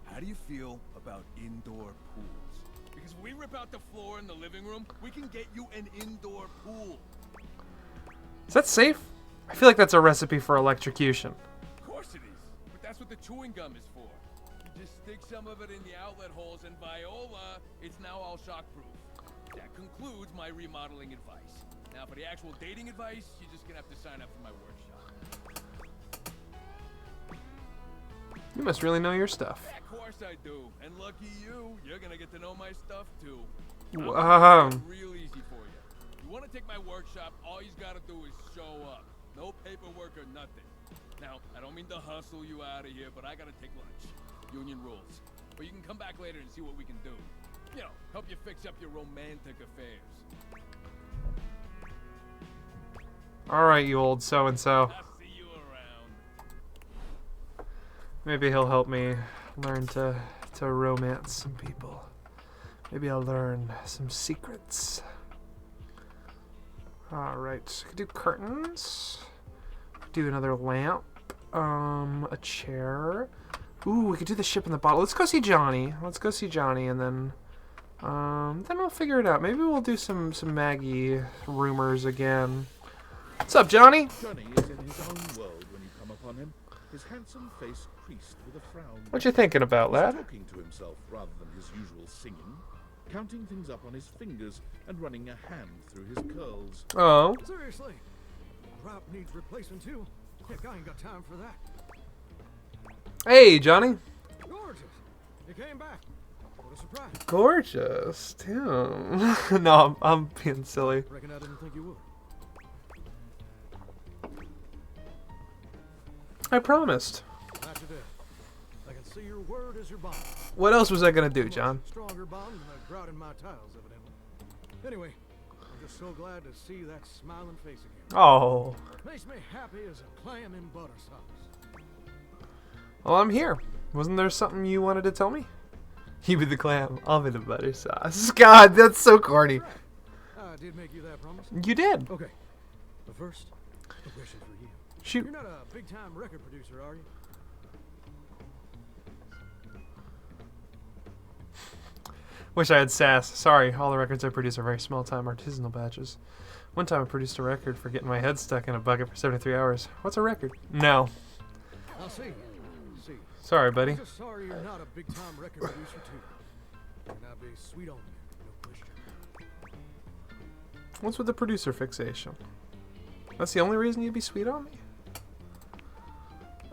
how do you feel about indoor pools? Because if we rip out the floor in the living room, we can get you an indoor pool. Is that safe? I feel like that's a recipe for electrocution. Of course it is. But that's what the chewing gum is for. You just stick some of it in the outlet holes, and Viola, it's now all shockproof. That concludes my remodeling advice. Now, for the actual dating advice, you're just gonna have to sign up for my workshop. You must really know your stuff. Yeah, of course I do. And lucky you, you're gonna get to know my stuff too. Real easy for you. You want to take my workshop, all you gotta do is show up. No paperwork or nothing. Now, I don't mean to hustle you out of here, but I gotta take lunch. Union rules. But you can come back later and see what we can do. You know, help you fix up your romantic affairs. Alright, you old so-and-so. I'll see you around. Maybe he'll help me learn to romance some people. Maybe I'll learn some secrets. Alright, could do curtains. Do another lamp. A chair. Ooh, we could do the ship in the bottle. Let's go see Johnny. Let's go see Johnny, and then we'll figure it out. Maybe we'll do some Maggie rumors again. What's up, Johnny? Johnny is in his own world when you come upon him, his handsome face creased with a frown. What you thinking about, He's lad? talking to himself rather than his usual singing, counting things up on his fingers and running a hand through his curls. Oh. Seriously, drop needs replacing too. Heck, I ain't got time for that. Hey, Johnny. Gorgeous. You came back. What a surprise. Gorgeous. Damn. No, I'm being silly. Reckon I didn't think you would. I promised. Not today. I can see your word is your bond. What else was I gonna do, John? Stronger bond than the grout in my tiles, evidently. Anyway, I'm just so glad to see that smiling face again. Oh. Makes me happy as a clam in butter sauce. Well, I'm here. Wasn't there something you wanted to tell me? You be the clam, I'll be the butter sauce. God, that's so corny. I did make you that promise. You did. Okay. But first, a question for you. Shoot. You're not a big-time record producer, are you? Wish I had sass. Sorry, all the records I produce are very small-time artisanal batches. One time I produced a record for getting my head stuck in a bucket for 73 hours. What's a record? No. I'll see. Sorry, buddy. I'm just sorry you're not a big-time record producer, too. And I'll be sweet on you, no question. What's with the producer fixation? That's the only reason you'd be sweet on me?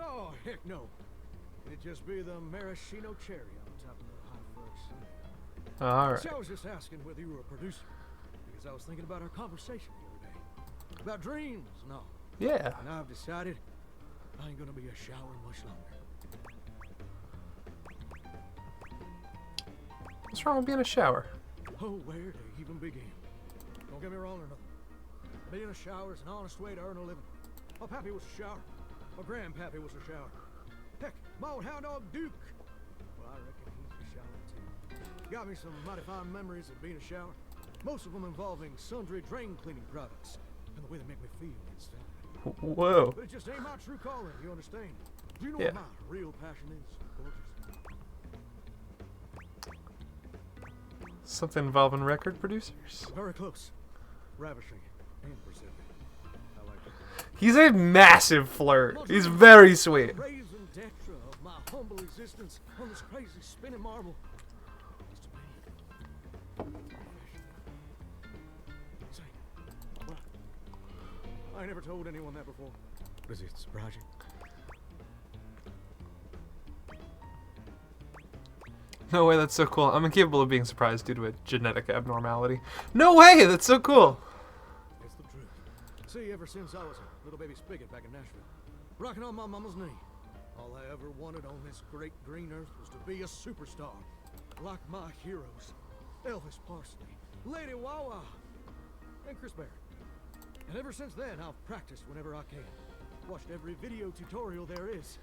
Oh, heck no. It'd just be the maraschino cherry on top of the hot fudge sundae. Alright. See, I was just asking whether you were a producer, because I was thinking about our conversation the other day. About dreams and all. Yeah. And I've decided I ain't gonna be a shower much longer. What's wrong with being a shower? Oh, where to even begin? Don't get me wrong or nothing. Being a shower is an honest way to earn a living. My pappy was a shower. My grandpappy was a shower. Heck, my old hound dog Duke. Well, I reckon he's a shower too. Got me some mighty fine memories of being a shower. Most of them involving sundry drain cleaning products and the way they make me feel inside. Whoa. But it just ain't my true calling, you understand? Do you know Yeah. what my real passion is? Gorgeous. Something involving record producers? Very close. Ravishing and perceptive. I like it. He's a massive flirt. He's very sweet. Raising Dectra of my humble existence on this crazy spinning marble. Just a man. Say, what? I ain't never told anyone that before. Does it surprise you? No way, that's so cool. I'm incapable of being surprised due to a genetic abnormality. No way, that's so cool. It's the truth. See, ever since I was a little baby spigot back in Nashville, rocking on my mama's knee, all I ever wanted on this great green earth was to be a superstar. Like my heroes, Elvis Presley, Lady Wawa, and Chris Barrett. And ever since then, I've practiced whenever I can. Watched every video tutorial there is.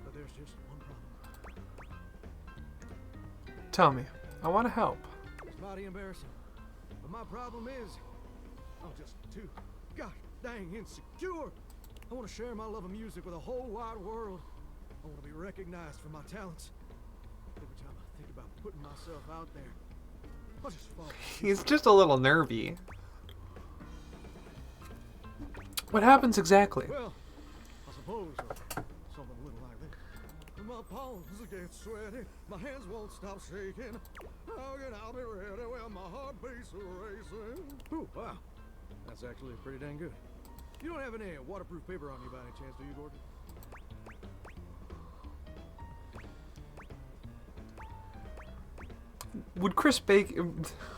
But there's just one problem. Tell me. I want to help. It's mighty embarrassing. But my problem is, I'm just too gosh dang insecure. I want to share my love of music with the whole wide world. I want to be recognized for my talents. Every time I think about putting myself out there, I just fall. He's just a little nervy. What happens exactly? Well, I suppose something a little like this. My palms get sweaty, my hands won't stop shaking. How can I be ready when my heart beats racing? Ooh, wow. That's actually pretty dang good. You don't have any waterproof paper on you by any chance, do you, Gordon?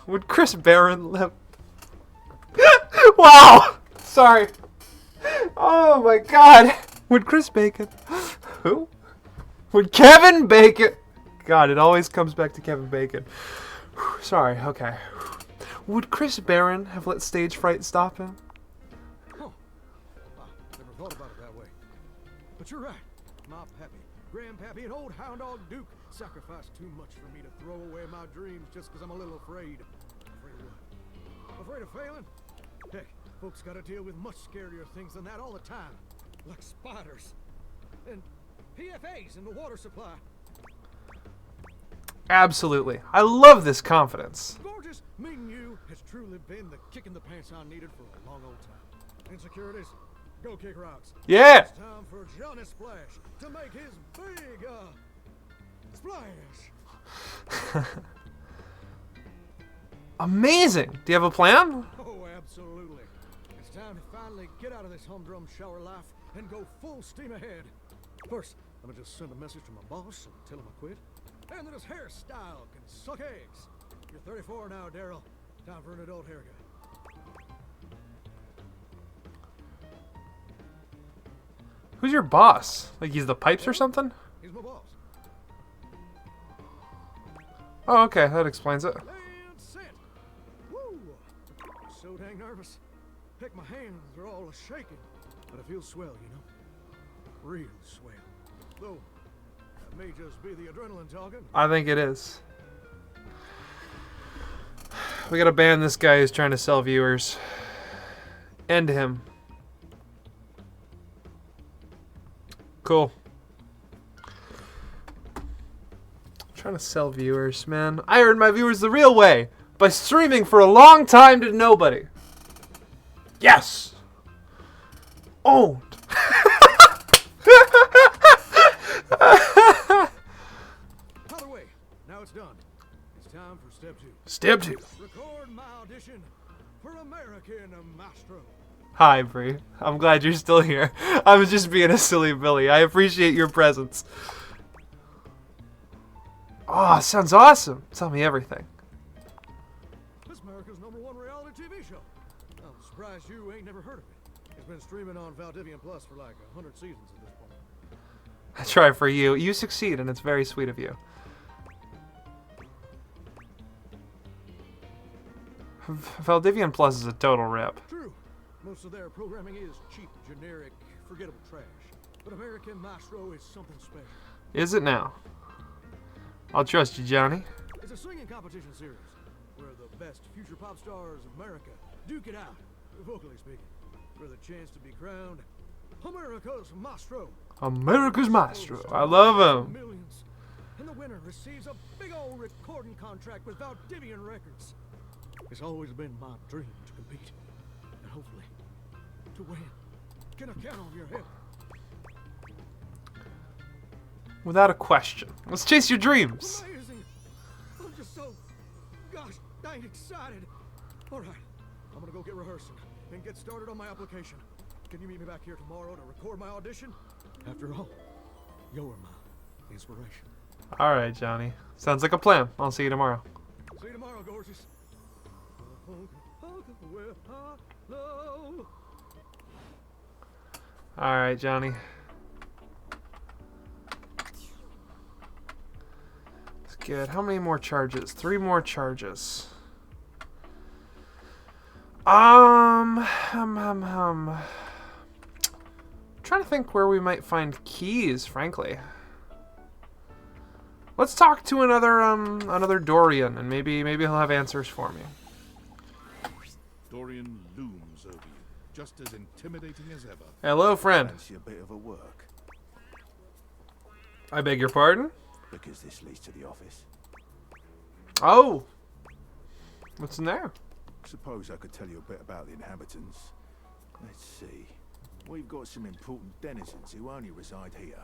Would Chris Barron let... Wow! Sorry. Oh my god. Would Chris Bacon... Who? Would Kevin Bacon... God, it always comes back to Kevin Bacon. Sorry, okay. Would Chris Barron have let stage fright stop him? Huh. I never thought about it that way. But you're right. My pappy, grandpappy, and old hound dog Duke sacrificed too much for me to throw away my dreams just because I'm a little afraid. Afraid of what? Afraid of failing? Heck, folks gotta deal with much scarier things than that all the time. Like spiders. And PFAs in the water supply. Absolutely. I love this confidence. Gorgeous, meeting you has truly been the kick in the pants I needed for a long old time. Insecurities, go kick rocks. Yeah. It's time for Johnny Splash to make his big, splash. Amazing. Do you have a plan? Oh, absolutely. It's time to finally get out of this humdrum shower life and go full steam ahead. First, I'm gonna just send a message to my boss and tell him I quit. And that his hairstyle can suck eggs. You're 34 now, Daryl. Time for an adult haircut. Who's your boss? Like he's the pipes or something? He's my boss. Oh, okay. That explains it. And sent. Woo! So dang nervous. Heck, my hands are all shaking. But I feel swell, you know? Real swell. Though, that may just be the adrenaline talking. I think it is. We gotta ban this guy who's trying to sell viewers. End him. Cool. Trying to sell viewers, man. I earned my viewers the real way. By streaming for a long time to nobody. Yes! Owned. Other way. Now it's done. It's time for step 2. Step 2. Record my audition for American Maestro. Hi, Bree. I'm glad you're still here. I was just being a silly Billy. I appreciate your presence. Oh, sounds awesome. Tell me everything. This America's #1 reality TV show. I'm surprised you ain't never heard of it. It's been streaming on Valdivian Plus for like 100 seasons at this point. I try for you. You succeed, and it's very sweet of you. Valdivian Plus is a total rip. True. Most of their programming is cheap, generic, forgettable trash. But American Maestro is something special. Is it now? I'll trust you, Johnny. It's a singing competition series where the best future pop stars of America duke it out, vocally speaking, for the chance to be crowned America's Maestro. America's Maestro. I love him. Millions. And the winner receives a big old recording contract with Valdivian Records. It's always been my dream to compete, and hopefully to win. Can I count on your help? Without a question. Let's chase your dreams. Amazing! I'm just so gosh dang excited. All right, I'm gonna go get rehearsing and get started on my application. Can you meet me back here tomorrow to record my audition? After all, you're my inspiration. All right, Johnny. Sounds like a plan. I'll see you tomorrow. See you tomorrow, gorgeous. Hello. All right, Johnny. That's good. How many more charges? 3 more charges. Trying to think where we might find keys, frankly. Let's talk to another Dorian, and maybe he'll have answers for me. Dorian looms over you, just as intimidating as ever. Hello, friend. Fancy a bit of a work, I beg your pardon? because this leads to the office. Oh. What's in there? Suppose I could tell you a bit about the inhabitants. Let's see. We've got some important denizens who only reside here.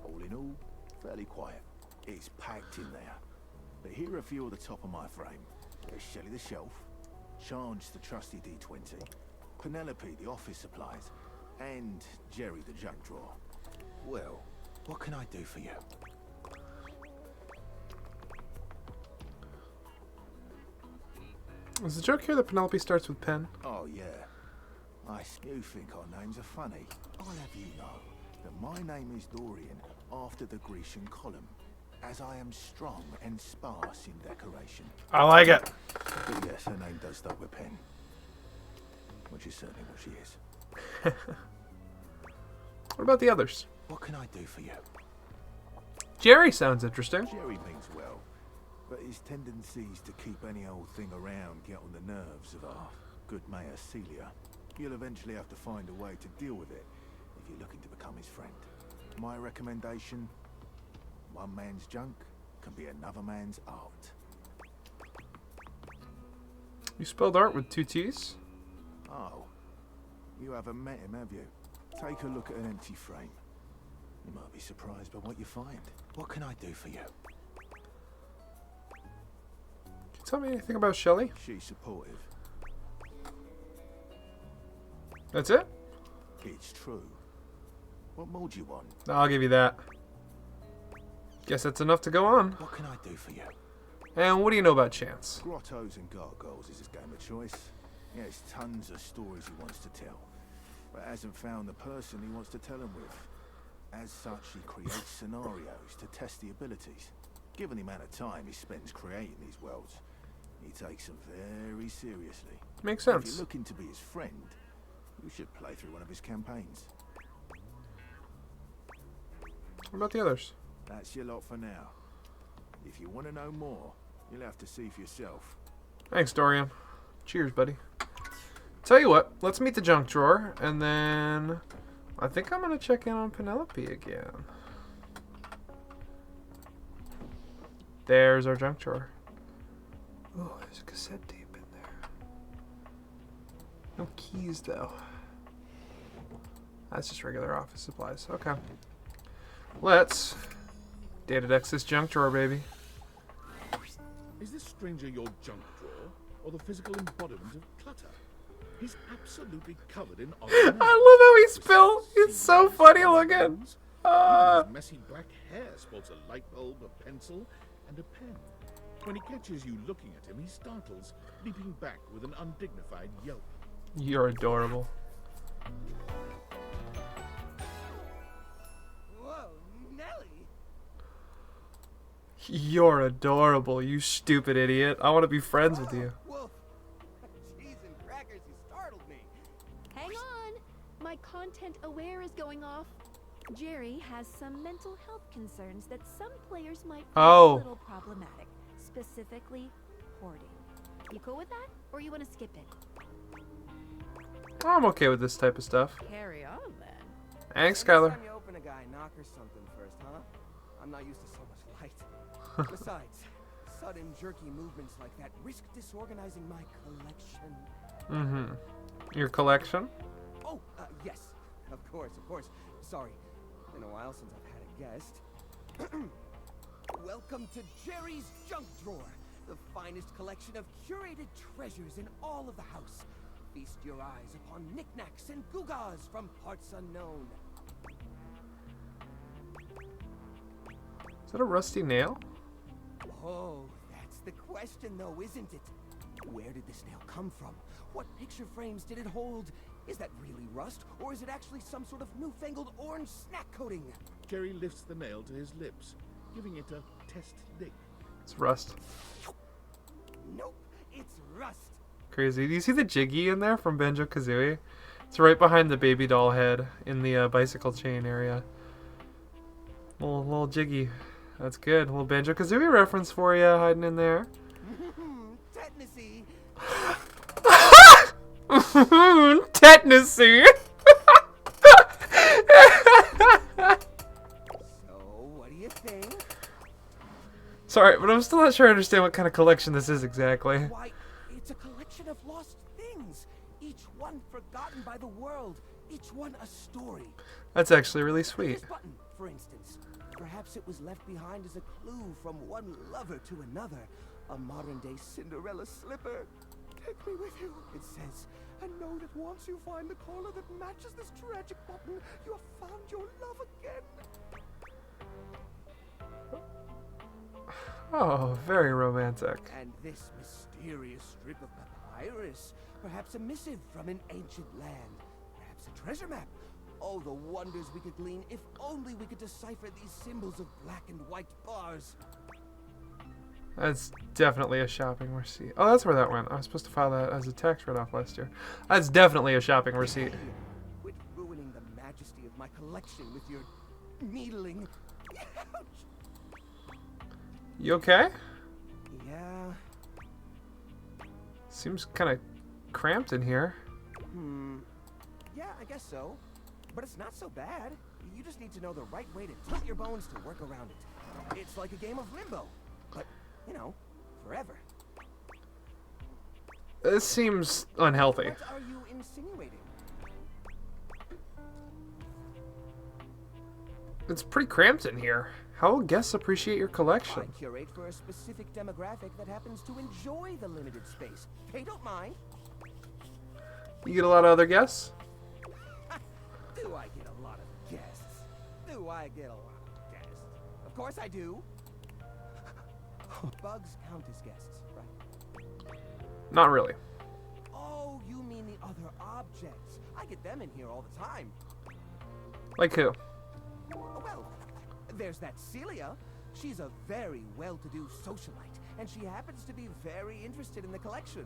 All in all, fairly quiet. It's packed in there. But here are a few at the top of my frame. There's Shelley the Shelf, Charge the trusty D20, Penelope the office supplies, and Jerry the junk drawer. Well, what can I do for you? Is the joke here that Penelope starts with pen? Oh yeah. You think our names are funny. I'll have you know that my name is Dorian after the Grecian column, as I am strong and sparse in decoration. I like it. But yes, her name does start with pen, which is certainly what she is. What about the others? What can I do for you? Jerry sounds interesting. Jerry means well, but his tendencies to keep any old thing around get on the nerves of our good Mayor Celia. You'll eventually have to find a way to deal with it if you're looking to become his friend. my recommendation? One man's junk can be another man's art. You spelled art with 2 T's? Oh, you haven't met him, have you? Take a look at an empty frame. You might be surprised by what you find. What can I do for you? Can you tell me anything about Shelley? She's supportive. That's it? It's true. What more do you want? I'll give you that. Guess that's enough to go on. What can I do for you? And what do you know about Chance? Grottos and gargoyles is his game of choice. He has tons of stories he wants to tell, but hasn't found the person he wants to tell them with. As such, he creates scenarios to test the abilities. Given the amount of time he spends creating these worlds, he takes them very seriously. Makes If sense. you're looking to be his friend, you should play through one of his campaigns. What about the others? That's your lot for now. If you want to know more, you'll have to see for yourself. Thanks, Dorian. Cheers, buddy. Tell you what, let's meet the junk drawer, and then I think I'm going to check in on Penelope again. There's our junk drawer. Oh, there's a cassette tape in there. No keys, though. That's just regular office supplies. Okay. Let's Datadex this junk drawer, baby. Is this stranger your junk drawer, or the physical embodiment of clutter? He's absolutely covered in I love how he spilled. It's so funny looking. His messy black hair sports a light bulb, a pencil, and a pen. When he catches you looking at him, he startles, leaping back with an undignified yelp. You're adorable. Whoa, Nelly! You're adorable, you stupid idiot. I want to be friends with you. Wolf! Cheese and crackers, you startled me. Hang on. My content aware is going off. Jerry has some mental health concerns that some players might find Oh. a little problematic. Specifically, hoarding. You cool with that? Or you want to skip it? I'm okay with this type of stuff. Carry on then. Thanks, Next Skylar. time you open a guy, knock or something first, huh? I'm not used to so much light. Besides, sudden jerky movements like that risk disorganizing my collection. Mm-hmm. Your collection? Oh, yes. Of course. Sorry. Been a while since I've had a guest. Welcome to Jerry's Junk Drawer, the finest collection of curated treasures in all of the house. Feast your eyes upon knickknacks and gewgaws from parts unknown. Is that a rusty nail? Oh, that's the question though, isn't it? Where did this nail come from? What picture frames did it hold? Is that really rust, or is it actually some sort of newfangled orange snack coating? Jerry lifts the nail to his lips, giving it a test lick. It's rust. Nope, it's rust. Crazy. Do you see the Jiggy in there from Banjo-Kazooie? It's right behind the baby doll head in the bicycle chain area. Little Jiggy. That's good. A little Banjo-Kazooie reference for you hiding in there. Tetanusy. Tetanusy. So, what do you think? Sorry, but I'm still not sure I understand what kind of collection this is exactly. Why, it's a collection of lost things. Each one forgotten by the world. Each one a story. That's actually really sweet. This button, for instance. Perhaps it was left behind as a clue from one lover to another. A modern-day Cinderella slipper. Take me with you, it says. And know that once you find the collar that matches this tragic button, you have found your love again. Oh, very romantic. And this mysterious strip of papyrus. Perhaps a missive from an ancient land. Perhaps a treasure map. Oh, the wonders we could glean if only we could decipher these symbols of black and white bars. That's definitely a shopping receipt. Oh, that's where that went. I was supposed to file that as a tax write-off last year. That's definitely a shopping receipt. Quit ruining the majesty of my collection with your needling. Ouch. You okay? Yeah. Seems kind of cramped in here. Yeah, I guess so. But it's not so bad. You just need to know the right way to tilt your bones to work around it. It's like a game of limbo, but, you know, forever. This seems unhealthy. What are you insinuating? It's pretty cramped in here. How will guests appreciate your I collection? curate for a specific demographic that happens to enjoy the limited space. They don't mind. You get a lot of other guests? Do I get a lot of guests? Do I get a lot of guests? Of course I do. Bugs count as guests, right? Not really. Oh, you mean the other objects. I get them in here all the time. Like who? Oh, well, there's that Celia. She's a very well-to-do socialite, and she happens to be very interested in the collection.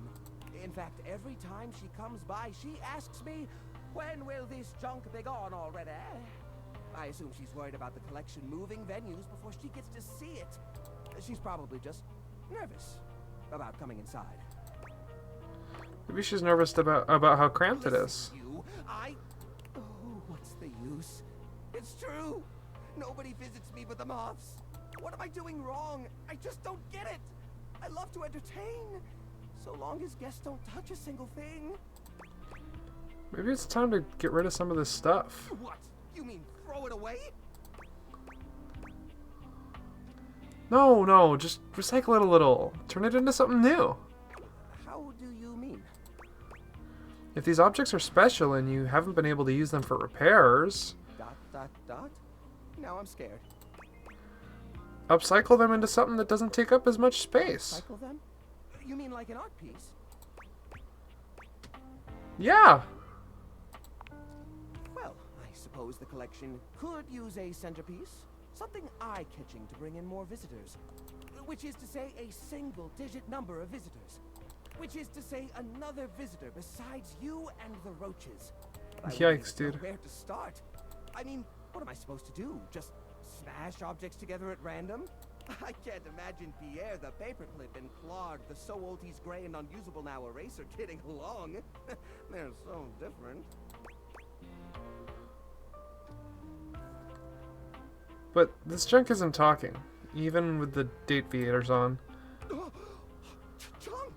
In fact, every time she comes by, she asks me, when will this junk be gone already? I assume she's worried about the collection moving venues before she gets to see it. She's probably just nervous about coming inside. Maybe she's nervous about how cramped it is. Oh, what's the use? It's true. Nobody visits me but the moths. What am I doing wrong? I just don't get it. I love to entertain, so long as guests don't touch a single thing. Maybe it's time to get rid of some of this stuff. What? You mean throw it away? No, just recycle it a little. Turn it into something new. How do you mean? If these objects are special and you haven't been able to use them for repairs, ... Now I'm scared. Upcycle them into something that doesn't take up as much space. Cycle them? You mean like an art piece? Yeah. Well, I suppose the collection could use a centerpiece. Something eye-catching to bring in more visitors. Which is to say, a single-digit number of visitors. Which is to say, another visitor besides you and the roaches. But I wouldn't Yikes, even know dude. where to start? I mean, what am I supposed to do? Just smash objects together at random? I can't imagine Pierre the paperclip and Claude the so old he's gray and unusable now eraser getting along. They're so different. But this junk isn't talking, even with the date theaters on. Chunk!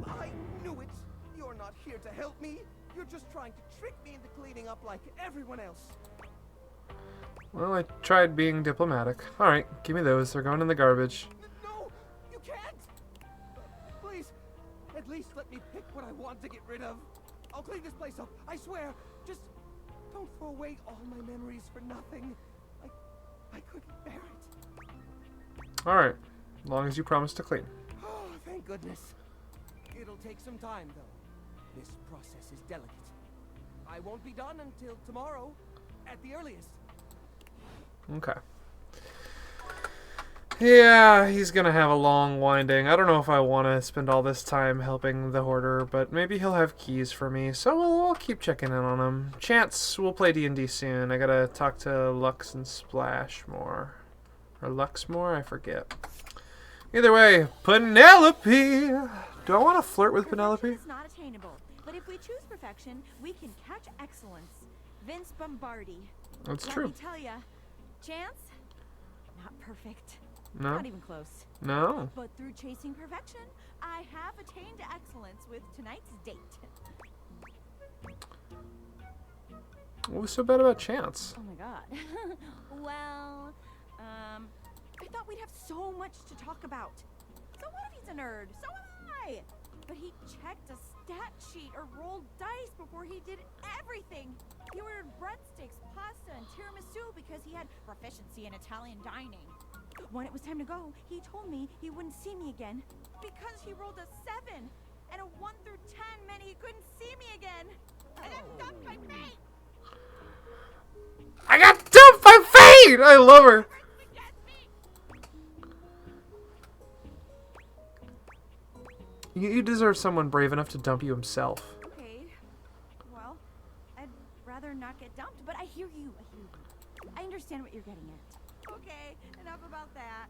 I knew it! You're not here to help me! You're just trying to trick me into cleaning up like everyone else. Well, I tried being diplomatic. Alright, give me those. They're going in the garbage. No! You can't! Please, at least let me pick what I want to get rid of. I'll clean this place up, I swear. Just don't throw away all my memories for nothing. I couldn't bear it. Alright, as long as you promise to clean. Oh, thank goodness. It'll take some time, though. This process is delicate. I won't be done until tomorrow, at the earliest. Okay. Yeah, he's gonna have a long winding. I don't know if I want to spend all this time helping the hoarder, but maybe he'll have keys for me, so we'll keep checking in on him. Chance, we'll play D&D soon. I gotta talk to Lux and Splash more. Or Luxmore? I forget. Either way, Penelope! Do I want to flirt with Penelope? Perfection is not attainable, but if we choose perfection, we can catch excellence. Vince Bombardi. That's Let true. me tell ya, Chance, not perfect. No? Not even close. No? But through chasing perfection, I have attained excellence with tonight's date. What was so bad about Chance? Oh my god. Well, I thought we'd have so much to talk about. So what if he's a nerd? So am I! But he checked a stat sheet or rolled dice before he did everything. He ordered breadsticks, pasta, and tiramisu because he had proficiency in Italian dining. When it was time to go, he told me he wouldn't see me again because he rolled a 7, and a 1 through 10 meant he couldn't see me again. And I'm dumped by fate! I got dumped by fate! I love her. You deserve someone brave enough to dump you himself. Okay. Well, I'd rather not get dumped, but I hear you. I understand what you're getting at. Okay, enough about that.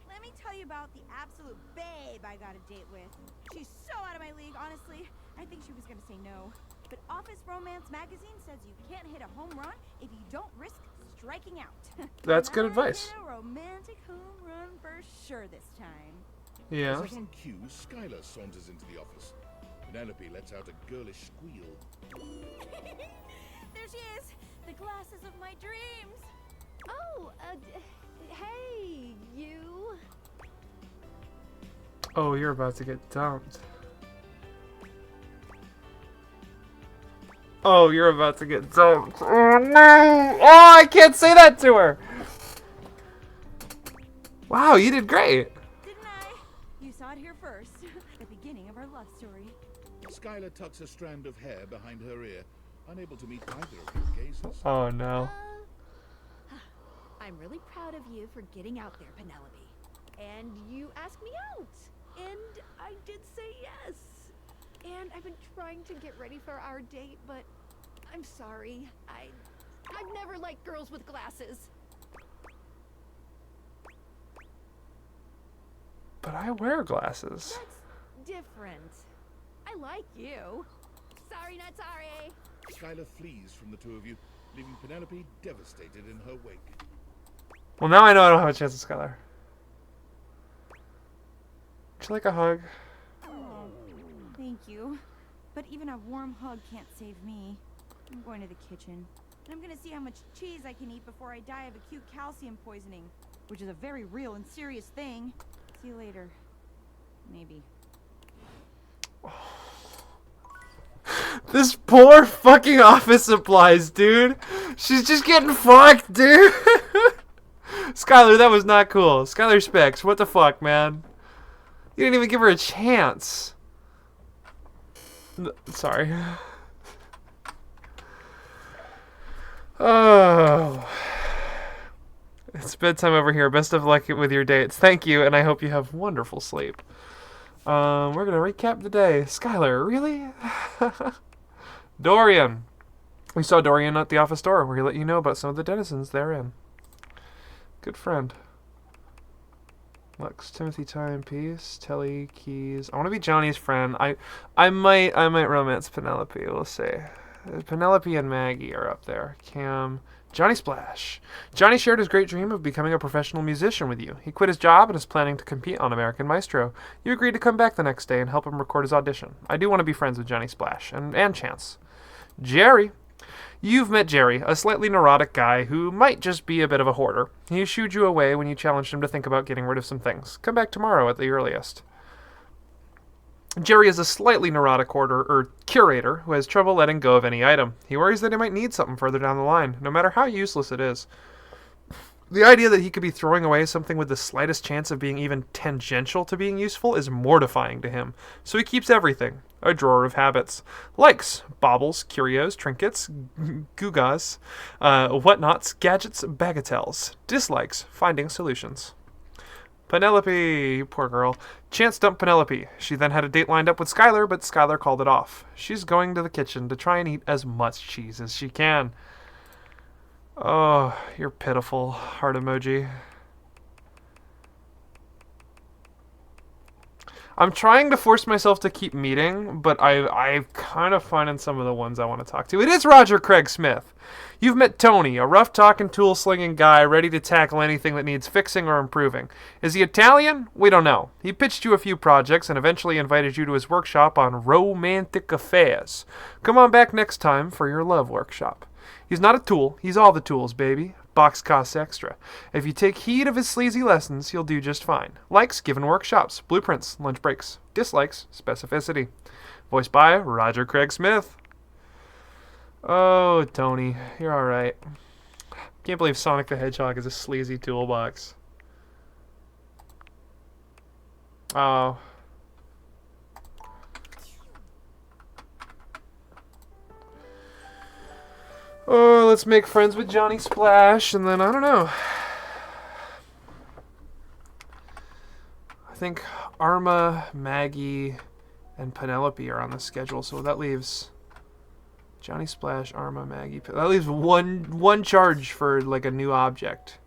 Let me tell you about the absolute babe I got a date with. She's so out of my league, honestly. I think she was gonna say no. but Office Romance magazine says you can't hit a home run if you don't risk striking out. That's And good I advice. hit a romantic home run for sure this time. Yeah. As if on cue, Skylar saunters into the office. Penelope lets out a girlish squeal. There she is, the glasses of my dreams. Oh, hey, you. Oh, you're about to get dumped. Oh, you're about to get dumped. Oh, no. Oh, I can't say that to her. Wow, you did great. Didn't I? You saw it here first. The beginning of our love story. Skylar tucks a strand of hair behind her ear, unable to meet either of your gazes. Oh, no. I'm really proud of you for getting out there, Penelope. And you asked me out. And I did say yes. And I've been trying to get ready for our date, but I'm sorry. I've never liked girls with glasses. But I wear glasses. That's different. I like you. Sorry, not sorry. Skylar flees from the two of you, leaving Penelope devastated in her wake. Well, now I know I don't have a chance with Skylar. Would you like a hug? Oh, thank you. But even a warm hug can't save me. I'm going to the kitchen. And I'm going to see how much cheese I can eat before I die of acute calcium poisoning. Which is a very real and serious thing. See you later. Maybe. This poor fucking office supplies, dude. She's just getting fucked, dude. Skylar, that was not cool. Skylar Specs, what the fuck, man? You didn't even give her a chance. Sorry. Oh. It's bedtime over here. Best of luck with your dates. Thank you, and I hope you have wonderful sleep. We're going to recap the day. Skylar, really? Dorian. We saw Dorian at the office door, where he let you know about some of the denizens therein. Good friend. Lux, Timothy, Timepiece, Telly, Keys. I want to be Johnny's friend. I might romance Penelope. We'll see. Penelope and Maggie are up there. Cam, Johnny Splash. Johnny shared his great dream of becoming a professional musician with you. He quit his job and is planning to compete on American Maestro. You agreed to come back the next day and help him record his audition. I do want to be friends with Johnny Splash and Chance. Jerry. You've met Jerry, a slightly neurotic guy who might just be a bit of a hoarder. He shooed you away when you challenged him to think about getting rid of some things. Come back tomorrow at the earliest. Jerry is a slightly neurotic hoarder, or curator, who has trouble letting go of any item. He worries that he might need something further down the line, no matter how useless it is. The idea that he could be throwing away something with the slightest chance of being even tangential to being useful is mortifying to him, so he keeps everything. A drawer of habits. Likes, baubles, curios, trinkets, gewgaws, whatnots, gadgets, bagatelles. Dislikes, finding solutions. Penelope, poor girl. Chance dumped Penelope. She then had a date lined up with Skylar, but Skylar called it off. She's going to the kitchen to try and eat as much cheese as she can. Oh, you're pitiful. Heart emoji. I'm trying to force myself to keep meeting, but I'm kind of finding some of the ones I want to talk to. It is Roger Craig Smith. You've met Tony, a rough-talking, tool-slinging guy ready to tackle anything that needs fixing or improving. Is he Italian? We don't know. He pitched you a few projects and eventually invited you to his workshop on romantic affairs. Come on back next time for your love workshop. He's not a tool. He's all the tools, baby. Box costs extra. If you take heed of his sleazy lessons, you'll do just fine. Likes, given workshops, blueprints, lunch breaks. Dislikes, specificity. Voiced by Roger Craig Smith. Oh, Tony, you're alright. Can't believe Sonic the Hedgehog is a sleazy toolbox. Oh. Oh, let's make friends with Johnny Splash, and then, I don't know. I think Arma, Maggie, and Penelope are on the schedule, so that leaves Johnny Splash, Arma, Maggie. That leaves one charge for, like, a new object.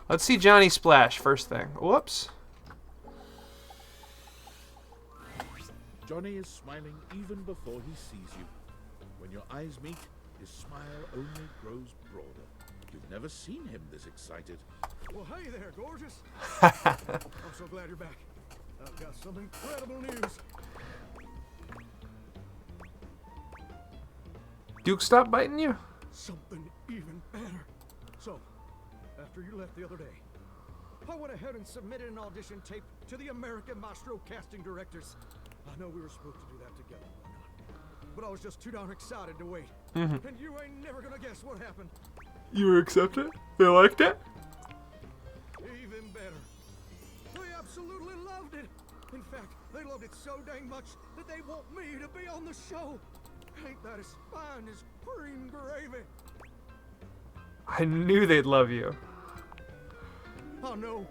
Let's see Johnny Splash first thing. Whoops. Johnny is smiling even before he sees you. When your eyes meet, his smile only grows broader. You've never seen him this excited. Well, hey there, gorgeous. I'm so glad you're back. I've got some incredible news. Duke stopped biting you? Something even better. So, after you left the other day, I went ahead and submitted an audition tape to the American Maestro casting directors. I know we were supposed to do that together, but I was just too darn excited to wait. And you ain't never gonna guess what happened. You were accepted? They liked it? Even better. They absolutely loved it. In fact, they loved it so dang much that they want me to be on the show. Ain't that as fine as cream gravy? I knew they'd love you. I know.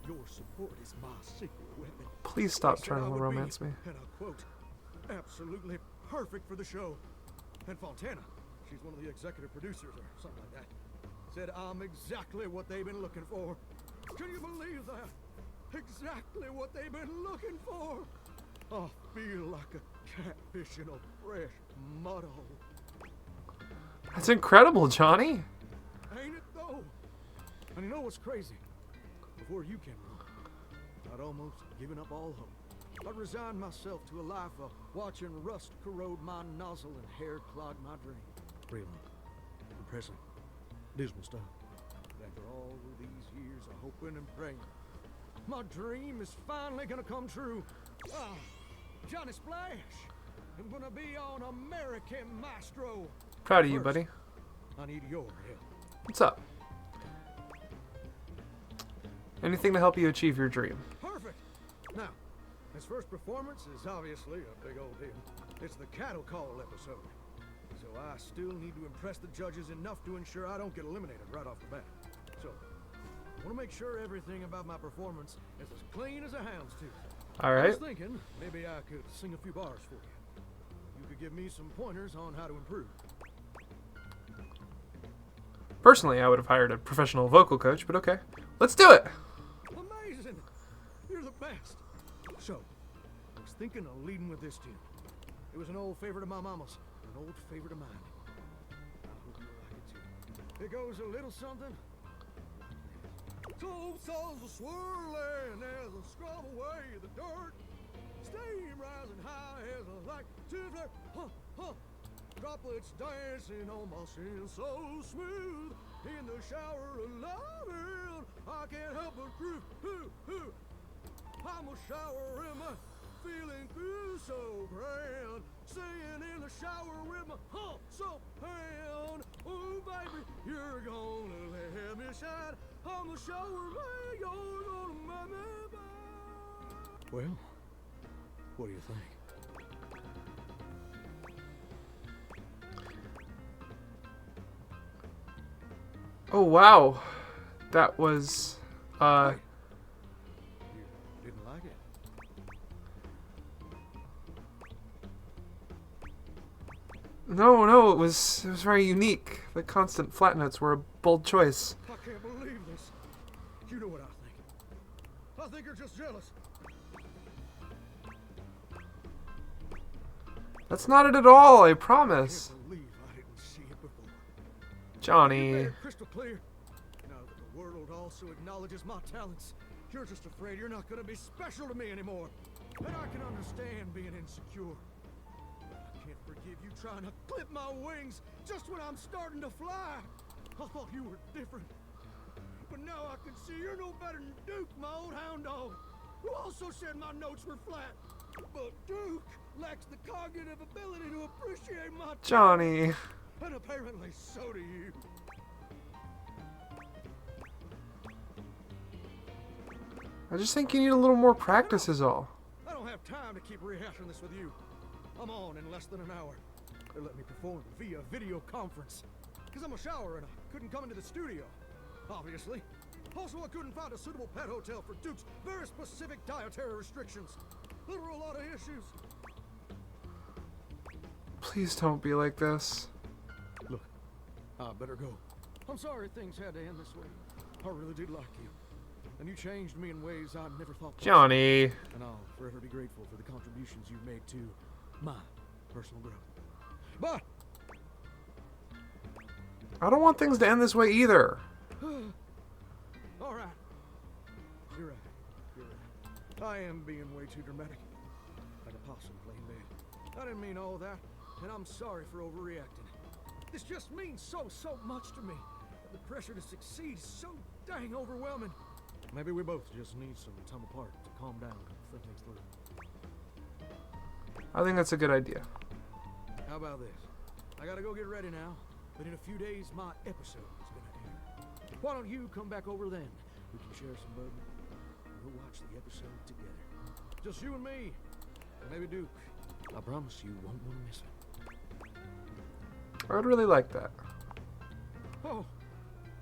Your support is my secret weapon. Please stop They said trying I to would romance be, me. and I quote, absolutely perfect for the show. And Fontana, she's one of the executive producers or something like that, said I'm exactly what they've been looking for. Can you believe that? Exactly what they've been looking for. I feel like a catfish in a fresh mud hole. That's incredible, Johnny. Ain't it though? And you know what's crazy? Before you came along, I'd almost given up all hope. I'd resigned myself to a life of watching rust corrode my nozzle and hair clog my dream. Real depressing, dismal stuff. But after all of these years of hoping and praying, my dream is finally gonna come true. Ah, Johnny Splash! I'm gonna be on American Maestro. Proud of you, First, buddy. I need your help. What's up? Anything to help you achieve your dream. Perfect. Now, his first performance is obviously a big old deal. It's the cattle call episode. So I still need to impress the judges enough to ensure I don't get eliminated right off the bat. So, I want to make sure everything about my performance is as clean as a hound's tooth. All I right. was thinking maybe I could sing a few bars for you. You could give me some pointers on how to improve. Personally, I would have hired a professional vocal coach, but okay. Let's do it. Amazing! You're the best. So, I was thinking of leading with this tune. It was an old favorite of my mama's, an old favorite of mine. I hope you like it too. It goes a little something. Cold souls are swirling as I scrub away the dirt. Steam rising high as I like to flirt. Huh, huh. Droplets dancing on my skin so smooth. In the shower of loving, I can't help but groove. I'm a shower in my feeling good so grand. Singing in the shower with my so hand. Oh baby, you're gonna let me shine. I'm a shower man, you're gonna make me mine. Well, what do you think? Oh, wow. That was, You didn't like it? No, it was very unique. The constant flat notes were a bold choice. I can't believe this. You know what I think. I think you're just jealous. That's not it at all, I promise. I can't believe I didn't see it before. You Johnny. made it crystal clear. Now that the world also acknowledges my talents, you're just afraid you're not going to be special to me anymore. And I can understand being insecure. But I can't forgive you trying to clip my wings just when I'm starting to fly. I thought you were different. But now I can see you're no better than Duke, my old hound dog, who also said my notes were flat. But Duke lacks the cognitive ability to appreciate my Johnny. and apparently so do you. I just think you need a little more practice is all. I don't have time to keep rehashing this with you. I'm on in less than an hour. They let me perform via video conference. Because I'm a shower and I couldn't come into the studio. Obviously. Also, I couldn't find a suitable pet hotel for Duke's very specific dietary restrictions. There were a lot of issues. Please don't be like this. Look, I better go. I'm sorry things had to end this way. I really did like you. And you changed me in ways I never thought possible. Johnny. And I'll forever be grateful for the contributions you've made to my personal growth. But I don't want things to end this way either. All right. You're right. You're right. I am being way too dramatic. Like a possum playing dead. I didn't mean all that, and I'm sorry for overreacting. This just means so much to me. The pressure to succeed is so dang overwhelming. Maybe we both just need some time apart to calm down and think things through. I think that's a good idea. How about this? I gotta go get ready now, but in a few days my episode is gonna air. Why don't you come back over then? We can share some bourbon. We'll watch the episode together. Just you and me. And maybe Duke. I promise you won't want to miss it. I would really like that. Oh,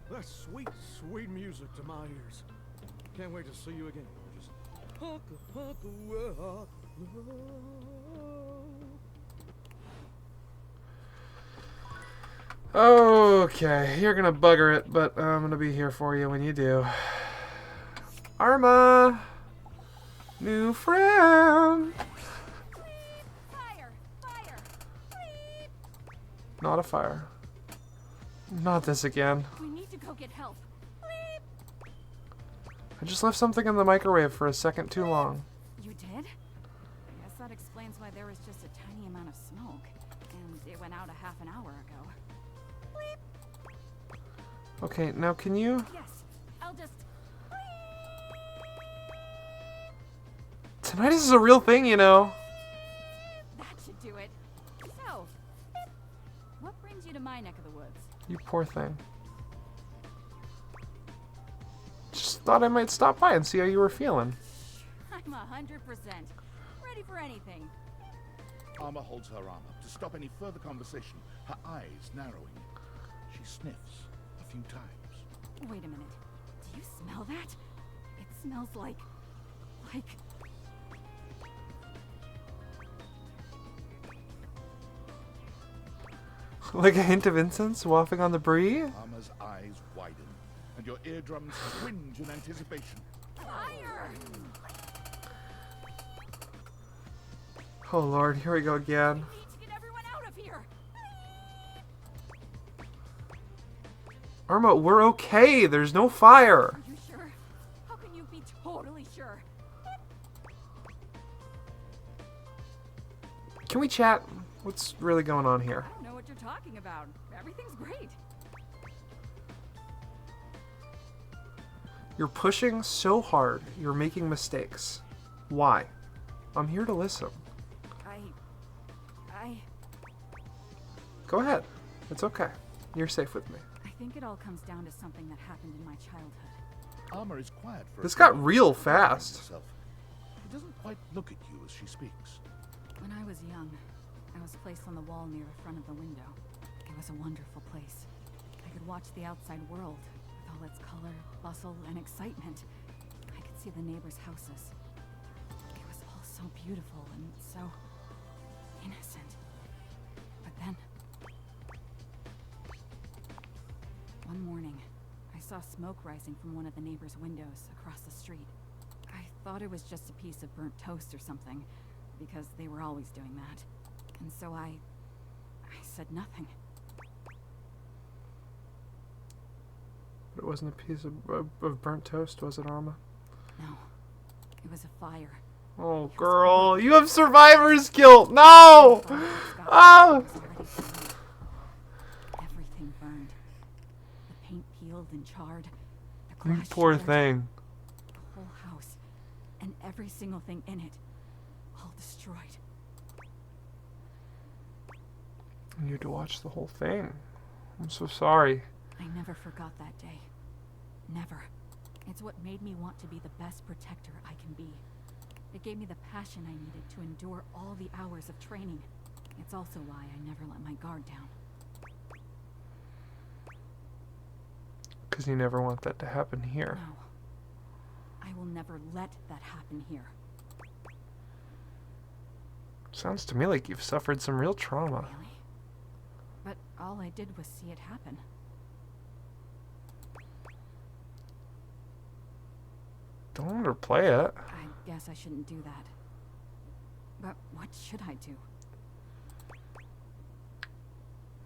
that's sweet, sweet music to my ears. Can't wait to see you again. Just Okay, you're gonna bugger it, but I'm gonna be here for you when you do. Arma! New friend! Fire! Fire! Please! Not a fire. Not this again. We need to go get help. I just left something in the microwave for a second too long. You did? I guess that explains why there was just a tiny amount of smoke. And it went out a half an hour ago. Okay, now can you... Yes, I'll just... Tinnitus is a real thing, you know. That should do it. So, what brings you to my neck of the woods? You poor thing. Just thought I might stop by and see how you were feeling. I'm 100% ready for anything. Arma holds her arm up to stop any further conversation, her eyes narrowing. She sniffs a few times. Wait a minute. Do you smell that? It smells like... Like a hint of incense wafting on the brie? Arma's eyes widen, and your eardrums twinge in anticipation. Fire! Oh lord, here we go again. We need to get everyone out of here! Arma, we're okay. There's no fire. Are you sure? How can you be totally sure? Can we chat? What's really going on here? I don't know what you're talking about. Everything's great. You're pushing so hard. You're making mistakes. Why? I'm here to listen. Go ahead. It's okay. You're safe with me. I think it all comes down to something that happened in my childhood. Arma is quiet for This a got moment, real herself. fast. She doesn't quite look at you as she speaks. When I was young, I was placed on the wall near the front of the window. It was a wonderful place. I could watch the outside world with all its color, bustle, and excitement. I could see the neighbors' houses. It was all so beautiful and so innocent. But then, one morning, I saw smoke rising from one of the neighbors' windows across the street. I thought it was just a piece of burnt toast or something, because they were always doing that. And so I said nothing. But it wasn't a piece of burnt toast, was it, Arma? No, it was a fire. Oh, girl, you have survivor's guilt. No! Oh! Everything burned. The paint peeled and charred. The You glass poor shattered. thing. The whole house, and every single thing in it, all destroyed. You had to watch the whole thing. I'm so sorry. I never forgot that day. Never. It's what made me want to be the best protector I can be. It gave me the passion I needed to endure all the hours of training. It's also why I never let my guard down. Because you never want that to happen here. No. I will never let that happen here. Sounds to me like you've suffered some real trauma. Really? But all I did was see it happen. Don't underplay it. I guess I shouldn't do that. But what should I do?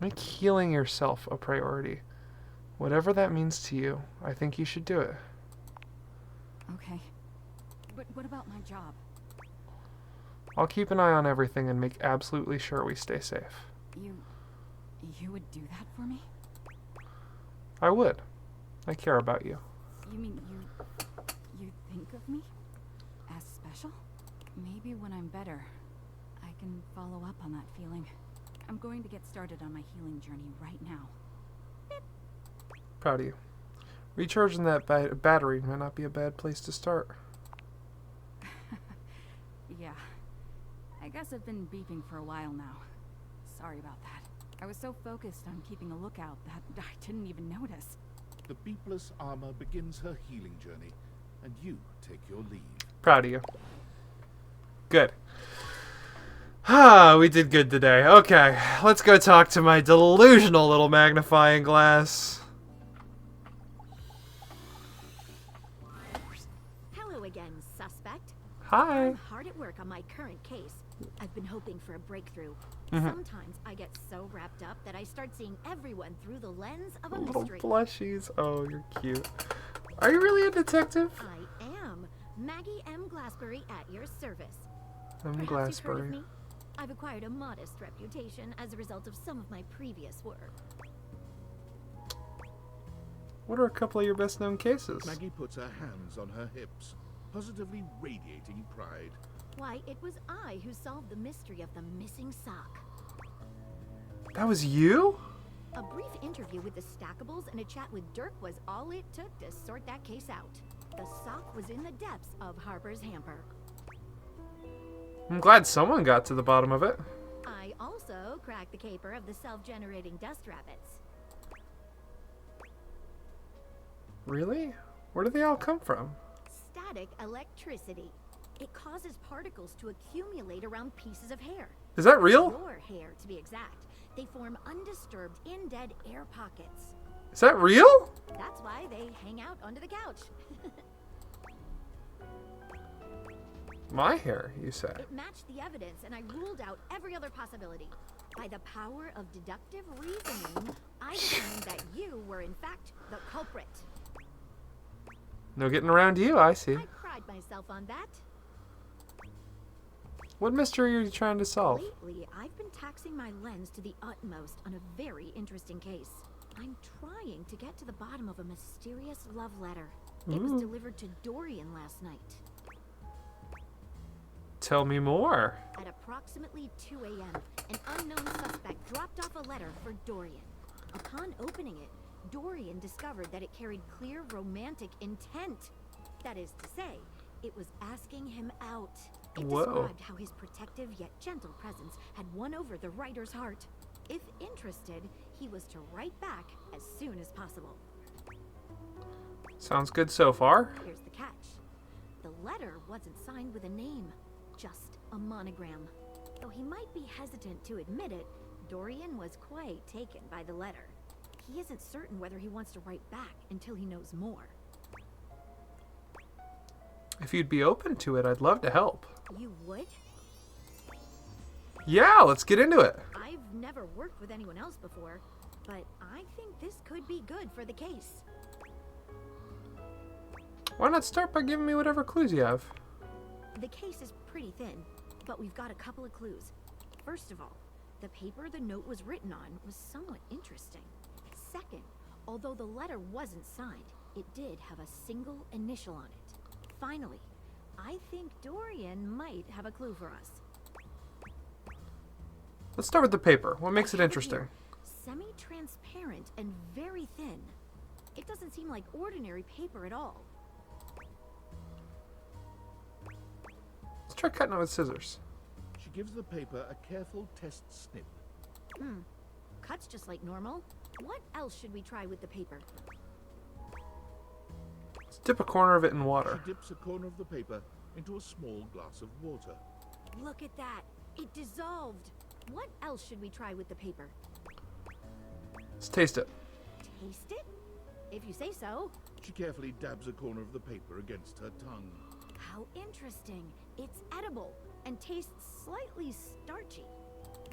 Make healing yourself a priority. Whatever that means to you, I think you should do it. Okay. But what about my job? I'll keep an eye on everything and make absolutely sure we stay safe. You would do that for me? I would. I care about you. You mean you think of me as special? Maybe when I'm better, I can follow up on that feeling. I'm going to get started on my healing journey right now. Proud of you. Recharging that battery might not be a bad place to start. Yeah. I guess I've been beeping for a while now. Sorry about that. I was so focused on keeping a lookout that I didn't even notice. The beepless armor begins her healing journey, and you take your leave. Proud of you. Good. Ah, we did good today. Okay, let's go talk to my delusional little magnifying glass. Hello again, suspect. Hi. I'm hard at work on my current case. I've been hoping for a breakthrough. Sometimes I get so wrapped up that I start seeing everyone through the lens of a Little mystery. plushies. Oh, you're cute. Are you really a detective? I am Maggie M. Glassbury at your service. I'm Perhaps you've heard of Glassbury. me? I've acquired a modest reputation as a result of some of my previous work. What are a couple of your best known cases? Maggie puts her hands on her hips, positively radiating pride. Why, it was I who solved the mystery of the missing sock. That was you? A brief interview with the Stackables and a chat with Dirk was all it took to sort that case out. The sock was in the depths of Harper's hamper. I'm glad someone got to the bottom of it. I also cracked the caper of the self-generating dust rabbits. Really? Where do they all come from? Static electricity. It causes particles to accumulate around pieces of hair. Is that real? Your hair, to be exact. They form undisturbed, in-dead air pockets. Is that real? That's why they hang out under the couch. My hair, you say? It matched the evidence, and I ruled out every other possibility. By the power of deductive reasoning, I determined that you were in fact the culprit. No getting around you, I see. I pride myself on that. What mystery are you trying to solve? Lately, I've been taxing my lens to the utmost on a very interesting case. I'm trying to get to the bottom of a mysterious love letter. It was delivered to Dorian last night. Tell me more. At approximately 2 a.m., an unknown suspect dropped off a letter for Dorian. Upon opening it, Dorian discovered that it carried clear romantic intent. That is to say, it was asking him out. It described how his protective yet gentle presence had won over the writer's heart. If interested, he was to write back as soon as possible. Sounds good so far. Here's the catch. The letter wasn't signed with a name, just a monogram. Though he might be hesitant to admit it, Dorian was quite taken by the letter. He isn't certain whether he wants to write back until he knows more. If you'd be open to it, I'd love to help. You would? Yeah, let's get into it. I've never worked with anyone else before, but I think this could be good for the case. Why not start by giving me whatever clues you have? The case is pretty thin, but we've got a couple of clues. First of all, the paper the note was written on was somewhat interesting. Second, although the letter wasn't signed, it did have a single initial on it. Finally, I think Dorian might have a clue for us. Let's start with the paper. What makes it interesting? Semi-transparent and very thin. It doesn't seem like ordinary paper at all. Let's try cutting it with scissors. She gives the paper a careful test snip. Cuts just like normal. What else should we try with the paper? Let's dip a corner of it in water. She dips a corner of the paper into a small glass of water. Look at that. It dissolved. What else should we try with the paper? Let's taste it. Taste it? If you say so. She carefully dabs a corner of the paper against her tongue. How interesting. It's edible and tastes slightly starchy.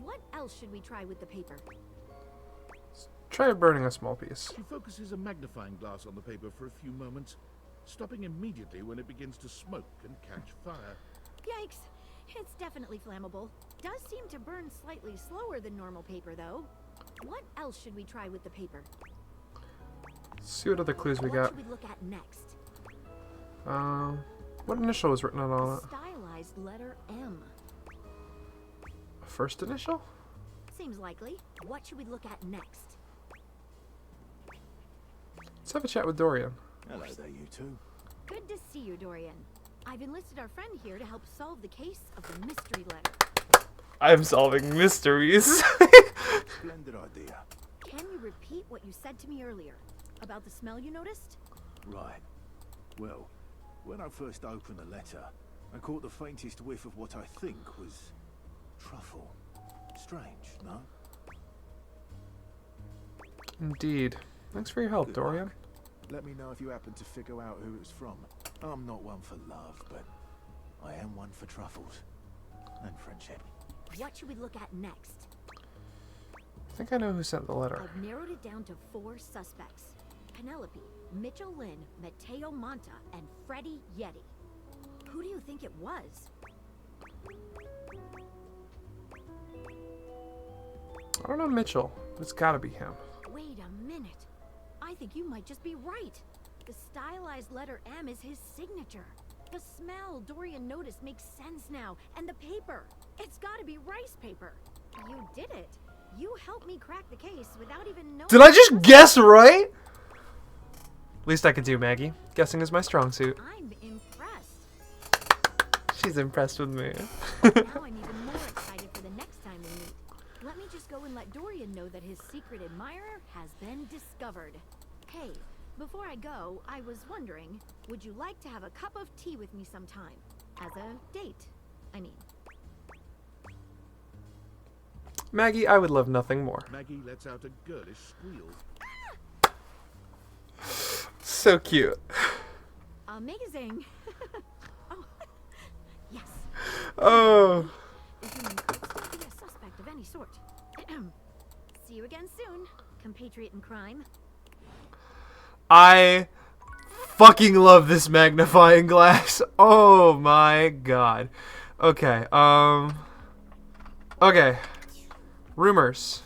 What else should we try with the paper? Try burning a small piece. She focuses a magnifying glass on the paper for a few moments, stopping immediately when it begins to smoke and catch fire. Yikes. It's definitely flammable. Does seem to burn slightly slower than normal paper, though. What else should we try with the paper? See what other clues we What got. should we look at next? What initial was written on it? Stylized letter M. First initial? Seems likely. What should we look at next? Let's have a chat with Dorian. Hello there, you two. Good to see you, Dorian. I've enlisted our friend here to help solve the case of the mystery letter. I'm solving mysteries. Splendid idea. Can you repeat what you said to me earlier? About the smell you noticed? Right. Well, when I first opened the letter, I caught the faintest whiff of what I think was truffle. Strange, no? Indeed. Thanks for your help, Good Dorian. luck. Let me know if you happen to figure out who it was from. I'm not one for love, but I am one for truffles and friendship. What should we look at next? I think I know who sent the letter. I've narrowed it down to 4 suspects. Penelope, Mitchell Lynn, Mateo Monta, and Freddie Yeti. Who do you think it was? I don't know Mitchell, but it's gotta be him. Wait a minute. I think you might just be right. The stylized letter M is his signature. The smell Dorian noticed makes sense now. And the paper. It's gotta be rice paper. You did it. You helped me crack the case without even knowing. Did I just guess right? Least I could do, Maggie. Guessing is my strong suit. I'm impressed. She's impressed with me. Now I'm even more excited for the next time we meet. Let me just go and let Dorian know that his secret admirer has been discovered. Hey, before I go, I was wondering, would you like to have a cup of tea with me sometime? As a date, I mean. Maggie, I would love nothing more. Maggie lets out a girlish squeal. So cute. Amazing. Oh, yes. Oh. The human corpse might be a suspect of any sort. See you again soon, compatriot in crime. I fucking love this magnifying glass. Oh my god. Okay, okay. Rumors.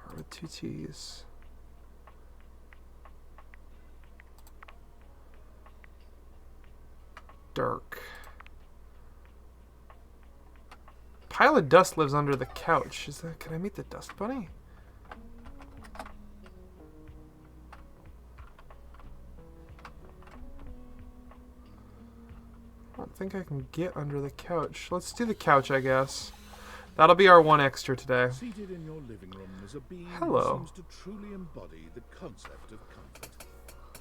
R with 2 T's. Dark. Pile of dust lives under the couch. Is that? Can I meet the dust bunny? I don't think I can get under the couch. Let's do the couch, I guess. That'll be our one extra today. Seated in your living room is a being Hello. who seems to truly embody the concept of comfort.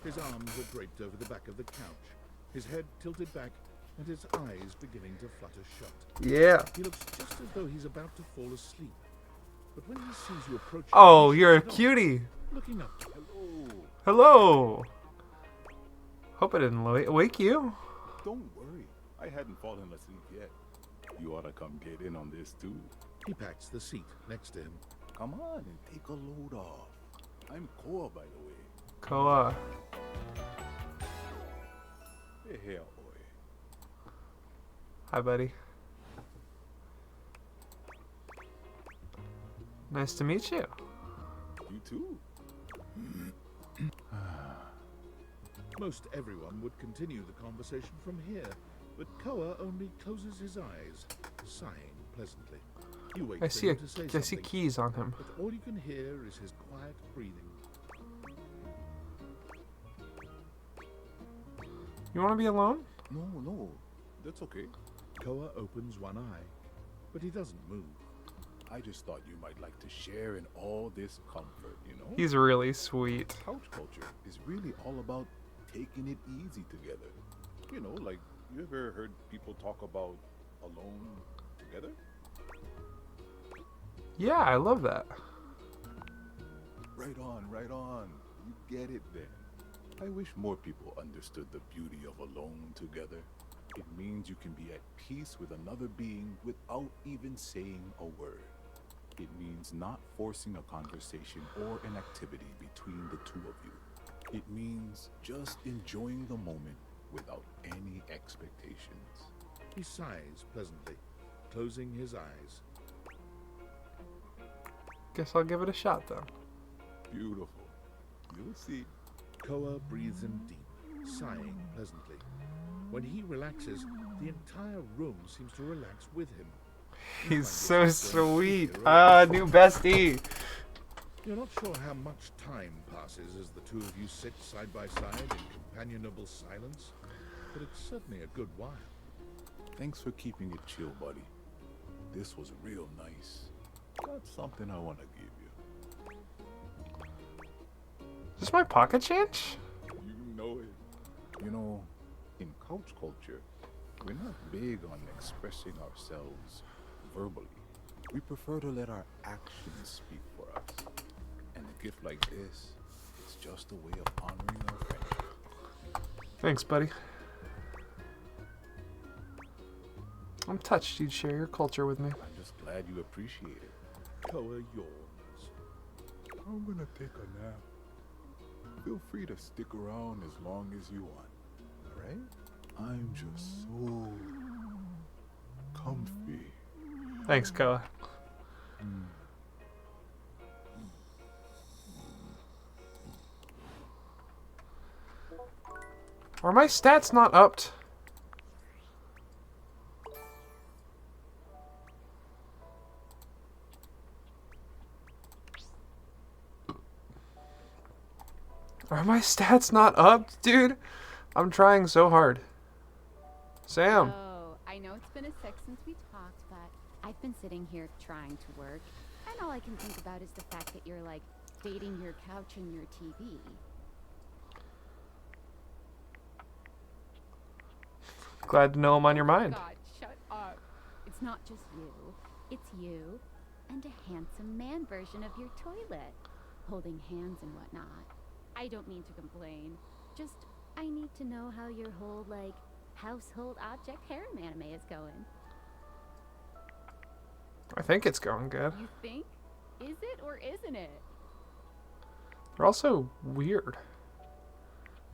His arms are draped over the back of the couch, his head tilted back, and his eyes beginning to flutter shut. Yeah. He looks just as though he's about to fall asleep. But when he sees you approaching, Oh, he you're a shoots up, cutie. looking up. Hello. Hello. Hope I didn't wake you. Don't worry, I hadn't fallen asleep yet. You ought to come get in on this too. He pats the seat next to him. Come on and take a load off. I'm Koa, by the way. Koa. Hey, here, boy. Hi, buddy. Nice to meet you. You too. Most everyone would continue the conversation from here, but Koa only closes his eyes, sighing pleasantly. You wait I for see him to say I see something, keys on him. but all you can hear is his quiet breathing. You want to be alone? No, that's okay. Koa opens one eye, but he doesn't move. I just thought you might like to share in all this comfort, you know? He's really sweet. Couch culture is really all about taking it easy together. You know, like, you ever heard people talk about alone together? Yeah, I love that. Right on, right on. You get it then. I wish more people understood the beauty of alone together. It means you can be at peace with another being without even saying a word. It means not forcing a conversation or an activity between the two of you. It means just enjoying the moment without any expectations. He sighs pleasantly, closing his eyes. Guess I'll give it a shot then. Beautiful. You'll see. Koa breathes in deep, sighing pleasantly. When he relaxes, the entire room seems to relax with him. He's so sweet. Ah, new bestie. You're not sure how much time passes as the two of you sit side by side in companionable silence, but it's certainly a good while. Thanks for keeping it chill, buddy. This was real nice. Got something I want to give you. Is this my pocket change? You know it. You know, in couch culture, we're not big on expressing ourselves verbally. We prefer to let our actions speak for us. And a gift like this is just a way of honoring our friendship. Thanks, buddy. I'm touched you'd share your culture with me. I'm just glad you appreciate it. Koa yawns. I'm gonna take a nap. Feel free to stick around as long as you want, alright? I'm just so comfy. Thanks, Koa. Are my stats not upped? Are my stats not up, dude? I'm trying so hard. Sam. Oh, I know it's been a sec since we talked, but I've been sitting here trying to work, and all I can think about is the fact that you're like dating your couch and your TV. Glad to know I'm on your mind. God, shut up. It's not just you. It's you and a handsome man version of your toilet, holding hands and whatnot. I don't mean to complain. Just, I need to know how your whole, like, household object harem anime is going. I think it's going good. You think? Is it or isn't it? They're also weird.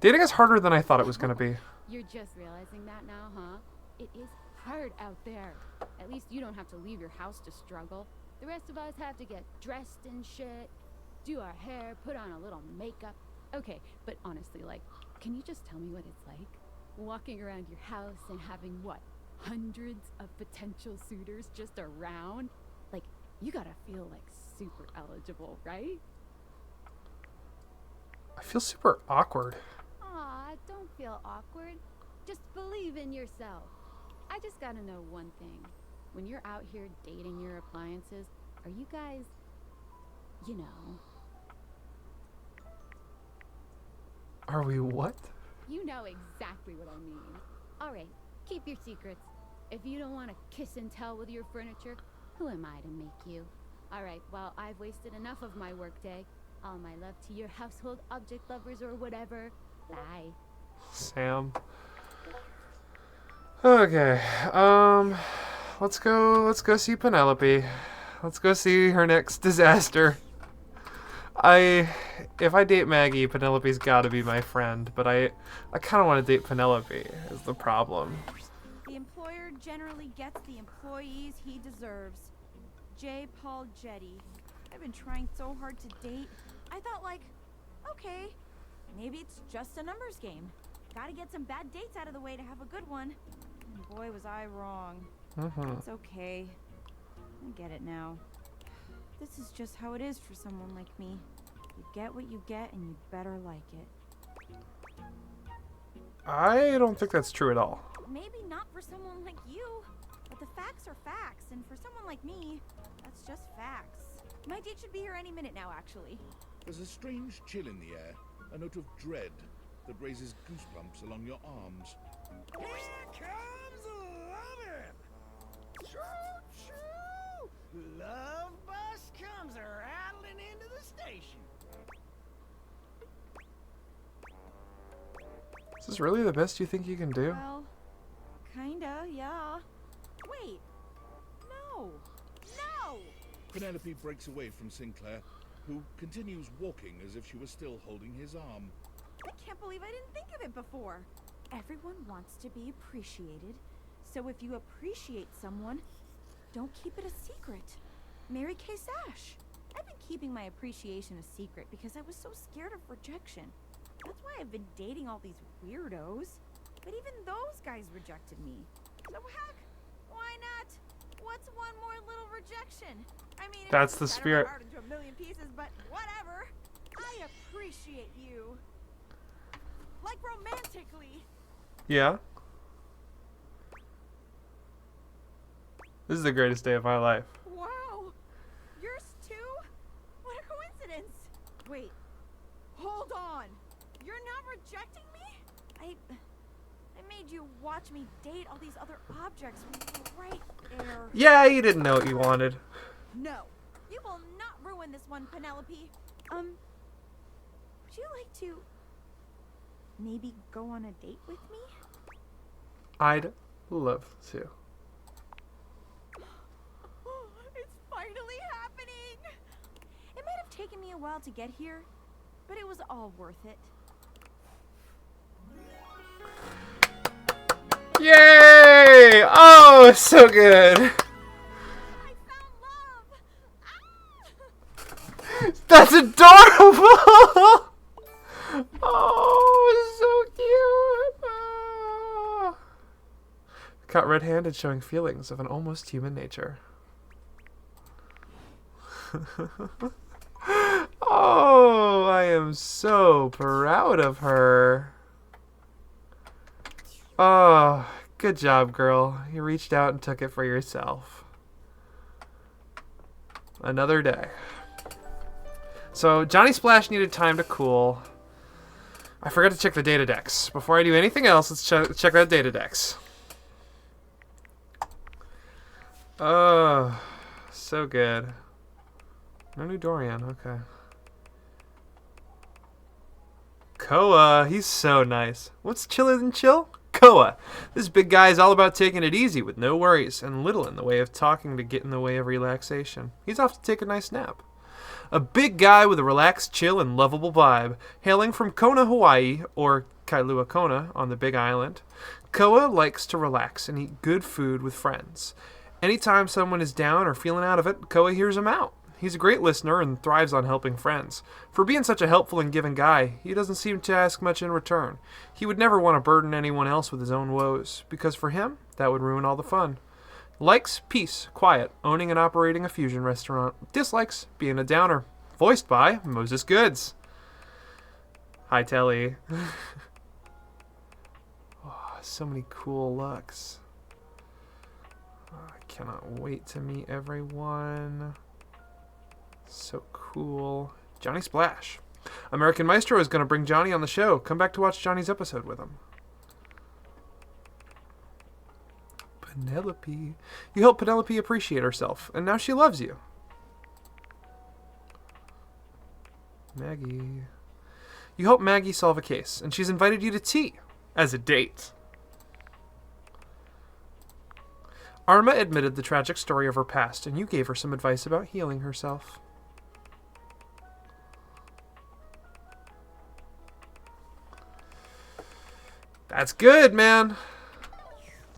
Dating is harder than I thought it was going to be. You're just realizing that now, huh? It is hard out there. At least you don't have to leave your house to struggle. The rest of us have to get dressed and shit, do our hair, put on a little makeup. Okay, but honestly, like, can you just tell me what it's like? Walking around your house and having, what, hundreds of potential suitors just around? Like, you gotta feel, like, super eligible, right? I feel super awkward. Aw, don't feel awkward. Just believe in yourself. I just gotta know one thing. When you're out here dating your appliances, are you guys, you know... Are we what? You know exactly what I mean. Alright, keep your secrets. If you don't want to kiss and tell with your furniture, who am I to make you? Alright, well, I've wasted enough of my workday. All my love to your household object lovers or whatever. Bye. Sam. Okay, let's go see Penelope. Let's go see her next disaster. If I date Maggie, Penelope's gotta be my friend, but I kinda wanna date Penelope, is the problem. The employer generally gets the employees he deserves. J. Paul Jetty. I've been trying so hard to date. I thought, like, okay, maybe it's just a numbers game. Gotta get some bad dates out of the way to have a good one. And boy, was I wrong. It's okay. I get it now. This is just how it is for someone like me. You get what you get, and you better like it. I don't think that's true at all. Maybe not for someone like you, but the facts are facts, and for someone like me, that's just facts. My date should be here any minute now, actually. There's a strange chill in the air, a note of dread that raises goosebumps along your arms. Here comes lovin'! Choo-choo! Love bus comes rattling into the station. Is this really the best you think you can do? Well, No! No! Penelope breaks away from Sinclair, who continues walking as if she was still holding his arm. I can't believe I didn't think of it before. Everyone wants to be appreciated, so if you appreciate someone, don't keep it a secret. Mary Kay Sash. I've been keeping my appreciation a secret because I was so scared of rejection. That's why I've been dating all these weirdos. But even those guys rejected me. So heck, why not? What's one more little rejection? I mean, That's the spirit. My heart into a million pieces, but whatever. I appreciate you. Like romantically. Yeah. This is the greatest day of my life. Wow. Yours too? What a coincidence. Wait. Hold on. You're not rejecting me? I made you watch me date all these other objects right there. Yeah, you didn't know what you wanted. No. You will not ruin this one, Penelope. Would you like to maybe go on a date with me? I'd love to. It's finally happening! It might have taken me a while to get here, but it was all worth it. Yay! Oh, so good. I found love! That's adorable! Oh, so cute! Oh. Caught red-handed showing feelings of an almost human nature. Oh, I am so proud of her. Oh, good job, girl. You reached out and took it for yourself. Another day. So, Johnny Splash needed time to cool. I forgot to check the data decks. Before I do anything else, let's check that data decks. Oh, so good. No new Dorian, okay. Koa, he's so nice. What's chiller than chill? Koa. This big guy is all about taking it easy with no worries and little in the way of talking to get in the way of relaxation. He's off to take a nice nap. A big guy with a relaxed, chill, and lovable vibe. Hailing from Kona, Hawaii, or Kailua Kona on the Big Island, Koa likes to relax and eat good food with friends. Anytime someone is down or feeling out of it, Koa hears him out. He's a great listener and thrives on helping friends. For being such a helpful and giving guy, he doesn't seem to ask much in return. He would never want to burden anyone else with his own woes, because for him, that would ruin all the fun. Likes peace, quiet, owning and operating a fusion restaurant. Dislikes being a downer. Voiced by Moses Goods. Hi, Telly. Oh, so many cool looks. Oh, I cannot wait to meet everyone. So cool. Johnny Splash. American Maestro is going to bring Johnny on the show. Come back to watch Johnny's episode with him. Penelope. You helped Penelope appreciate herself, and now she loves you. Maggie. You helped Maggie solve a case, and she's invited you to tea as a date. Arma admitted the tragic story of her past, and you gave her some advice about healing herself. That's good, man.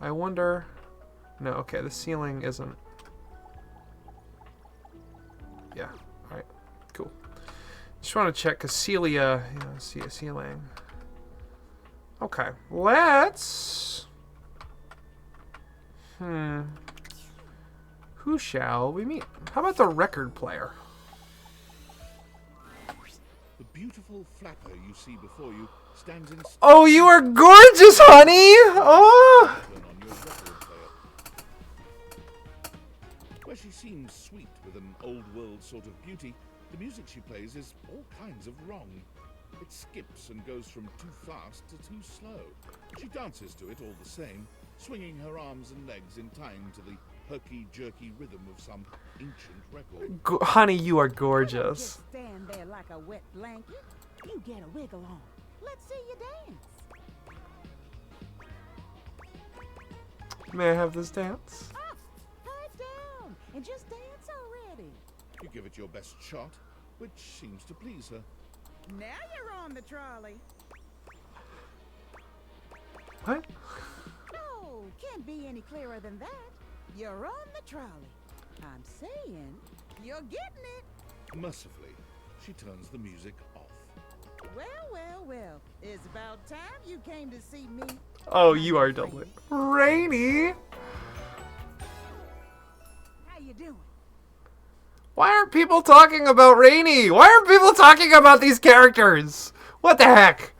I wonder... No, okay, the ceiling isn't... Yeah, alright, cool. Just want to check, because Celia... see a ceiling. Okay, let's... Who shall we meet? How about the record player? The beautiful flapper you see before you stands in... Oh, you are gorgeous, honey! Oh! Where she seems sweet with an old-world sort of beauty, the music she plays is all kinds of wrong. It skips and goes from too fast to too slow. She dances to it all the same, swinging her arms and legs in time to the herky-jerky rhythm of some ancient record. Honey, you are gorgeous. Just stand there like a wet blanket. You get a wiggle on. Let's see you dance. May I have this dance? Pipe down. and just dance already. You give it your best shot, which seems to please her. Now you're on the trolley. What? No, can't be any clearer than that. You're on the trolley. I'm saying you're getting it. Mercifully, she turns the music off. Well, well, well. It's about time you came to see me. Oh, you are done with Rainy. How you doing? Why aren't people talking about Rainy? Why aren't people talking about these characters? What the heck?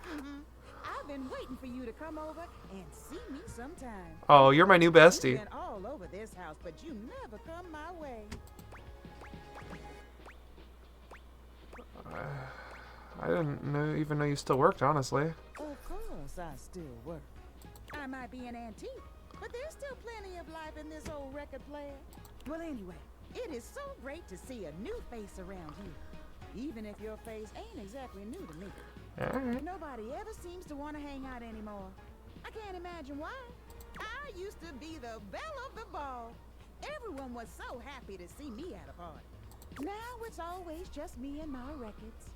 I've been waiting for you to come over and see me sometime. Oh, you're my new You've bestie. been all over this house, but you never come my way. I didn't even know you still worked, honestly. Of course I still work. I might be an antique, but there's still plenty of life in this old record player. Well, anyway, it is so great to see a new face around here, even if your face ain't exactly new to me. Alright. Nobody ever seems to want to hang out anymore. I can't imagine why. I used to be the belle of the ball. Everyone was so happy to see me at a party. Now it's always just me and my records.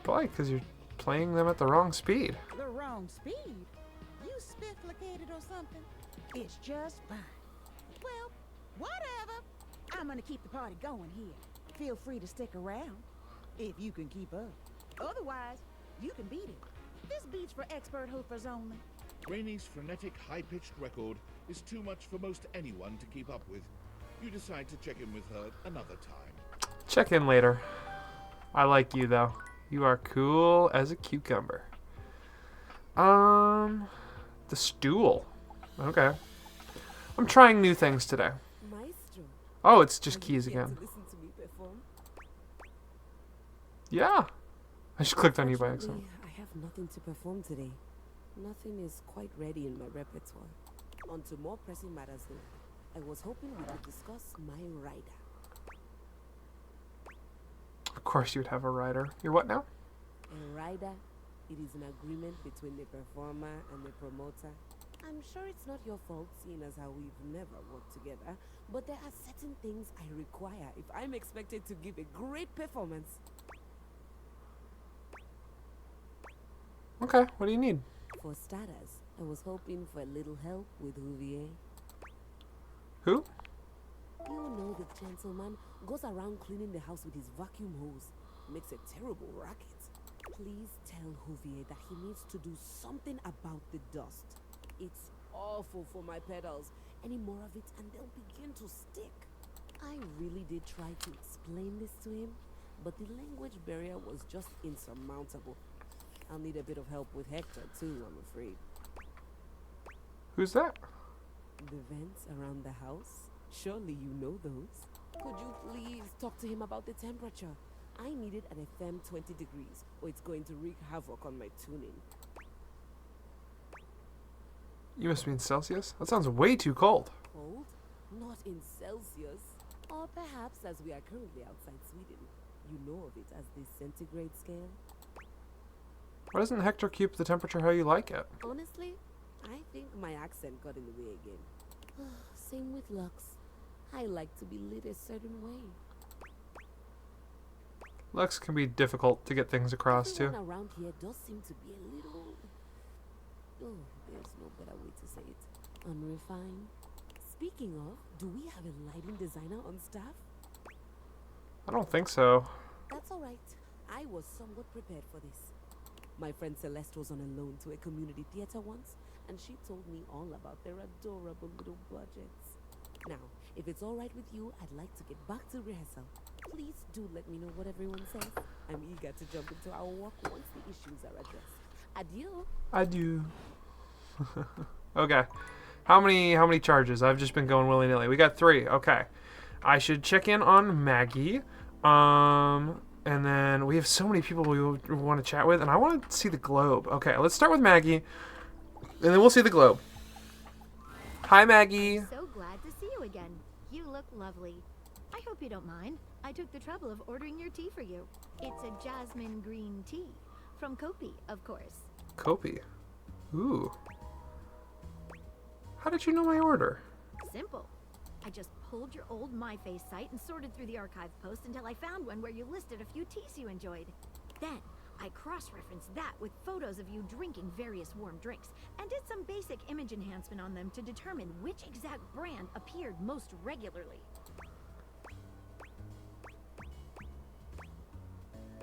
Why? Because you're playing them at the wrong speed. The wrong speed? You spifflicated or something? It's just fine. Well, whatever. I'm gonna keep the party going here. Feel free to stick around, if you can keep up. Otherwise, you can beat it. This beat's for expert hoopers only. Rainy's frenetic, high-pitched record is too much for most anyone to keep up with. You decide to check in with her another time. Check in later. I like you, though. You are cool as a cucumber. The stool. Okay. I'm trying new things today. Maestro. Oh, it's just keys Have you again. yet to listen to me perform? Yeah. I just clicked on you by accident. Unfortunately, I have nothing to perform today. Nothing is quite ready in my repertoire. On to more pressing matters though. I was hoping we could discuss my rider. Of course you'd have a rider. You're what now? A rider, it is an agreement between the performer and the promoter. I'm sure it's not your fault, seeing as how we've never worked together, but there are certain things I require if I'm expected to give a great performance. Okay, what do you need? For starters, I was hoping for a little help with Huvier. Who? You know the gentleman goes around cleaning the house with his vacuum hose. Makes a terrible racket. Please tell Huvier that he needs to do something about the dust. It's awful for my pedals. Any more of it and they'll begin to stick. I really did try to explain this to him, but the language barrier was just insurmountable. I'll need a bit of help with Hector too, I'm afraid. Who's that? The vents around the house? Surely you know those. Could you please talk to him about the temperature? I need it at a firm 20 degrees, or it's going to wreak havoc on my tuning. You must mean Celsius? That sounds way too cold. Cold? Not in Celsius. Or perhaps, as we are currently outside Sweden, you know of it as the centigrade scale? Why doesn't Hector keep the temperature how you like it? Honestly, I think my accent got in the way again. Same with Lux. I like to be lit a certain way. Lux can be difficult to get things across to. Everyone around here does seem to be a little... Oh, there's no better way to say it. Unrefined. Speaking of, do we have a lighting designer on staff? I don't think so. That's alright. I was somewhat prepared for this. My friend Celeste was on a loan to a community theater once, and she told me all about their adorable little budgets. Now, if it's alright with you, I'd like to get back to rehearsal. Please do let me know what everyone says. I'm eager to jump into our work once the issues are addressed. Adieu. Adieu. Okay. How many charges? I've just been going willy-nilly. We got 3. Okay. I should check in on Maggie. And then we have so many people we want to chat with, and I want to see the globe. Okay, let's start with Maggie, and then we'll see the globe. Hi, Maggie. So glad to see you again. You look lovely. I hope you don't mind. I took the trouble of ordering your tea for you. It's a jasmine green tea. From Kopi, of course. Kopi. Ooh. How did you know my order? simple. I just pulled your old MyFace site and sorted through the archive posts until I found one where you listed a few teas you enjoyed. Then, I cross-referenced that with photos of you drinking various warm drinks, and did some basic image enhancement on them to determine which exact brand appeared most regularly.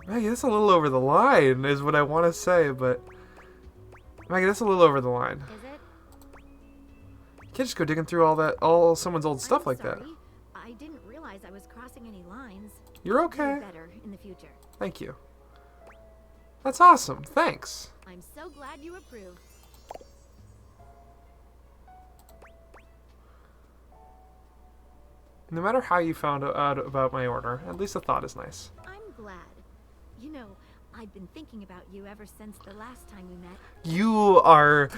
Maggie, that's a little over the line, is what I want to say, but... Maggie, that's a little over the line. Is it? You can't just go digging through all someone's old stuff like that. I didn't realize I was crossing any lines. You're okay. Do better in the future. Thank you. That's awesome. Thanks. I'm so glad you approve. No matter how you found out about my order, at least the thought is nice. I'm glad. You know, I've been thinking about you ever since the last time we met. You are...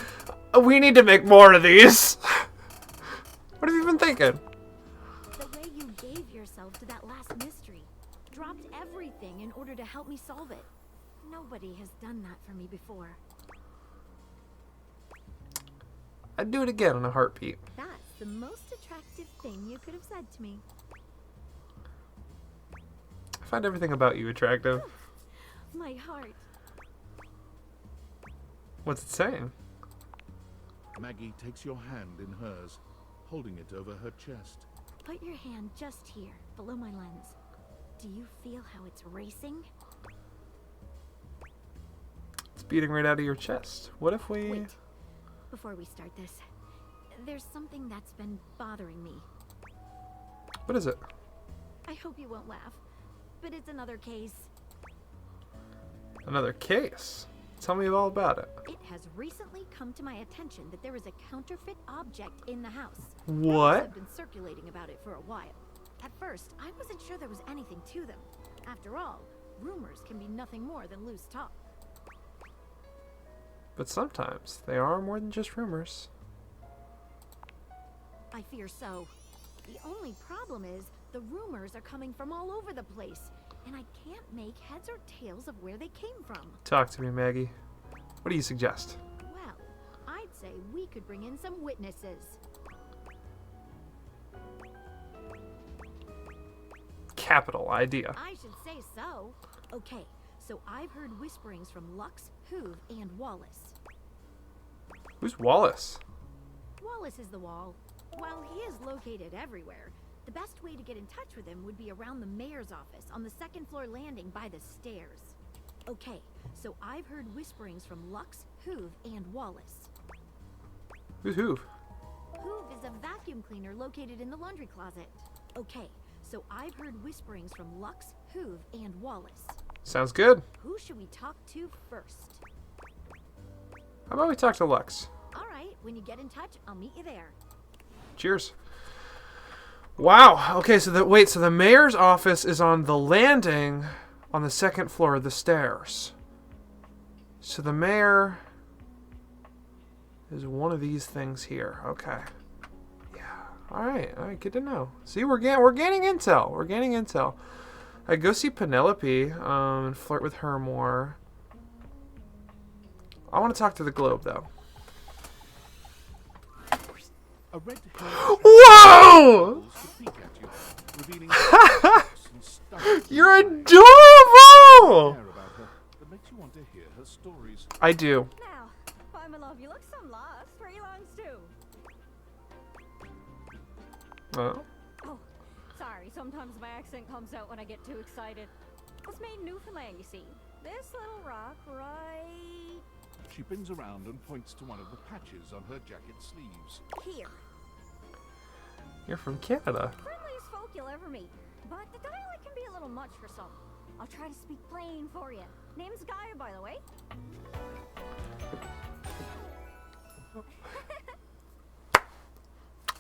We need to make more of these. What have you been thinking? The way you gave yourself to that last mystery. Dropped everything in order to help me solve it. Nobody has done that for me before. I'd do it again in a heartbeat. That's the most attractive thing you could have said to me. I find everything about you attractive. My heart. What's it saying? Maggie takes your hand in hers, holding it over her chest. Put your hand just here, below my lens. Do you feel how it's racing? It's beating right out of your chest. What if we... Wait. Before we start this, there's something that's been bothering me. What is it? I hope you won't laugh, but it's another case. Another case? Tell me all about it. It has recently come to my attention that there is a counterfeit object in the house. What? I've been circulating about it for a while. At first, I wasn't sure there was anything to them. After all, rumors can be nothing more than loose talk. But sometimes they are more than just rumors. I fear so. The only problem is the rumors are coming from all over the place, and I can't make heads or tails of where they came from. Talk to me, Maggie. What do you suggest? Well, I'd say we could bring in some witnesses. Capital idea. I should say so. Okay, so I've heard whisperings from Lux, Hoove, and Wallace. Who's Wallace? Wallace is the wall. While he is located everywhere, the best way to get in touch with him would be around the mayor's office on the second floor landing by the stairs. Okay, so I've heard whisperings from Lux, Hoove, and Wallace. Who's Hoove? Hoove is a vacuum cleaner located in the laundry closet. Okay, so I've heard whisperings from Lux, Hoove, and Wallace. Sounds good. Who should we talk to first? How about we talk to Lux? Alright, when you get in touch, I'll meet you there. Cheers. Wow. Okay, so the mayor's office is on the landing on the second floor of the stairs. So the mayor is one of these things here. Okay. Yeah. All right, good to know. See, we're gaining intel. We're gaining intel. I go see Penelope and flirt with her more. I want to talk to the globe though. A red Whoa! You're adorable! That makes you want to hear her stories. I do. Now, why, my love, you look some lost. Where are you long to? Oh. Oh, sorry. Sometimes my accent comes out when I get too excited. It's made in Newfoundland, you see. This little rock right... She bends around and points to one of the patches on her jacket sleeves. here. You're from Canada. Friendliest folk you'll ever meet. But the dialect can be a little much for some. I'll try to speak plain for you. Name's Gaia, by the way.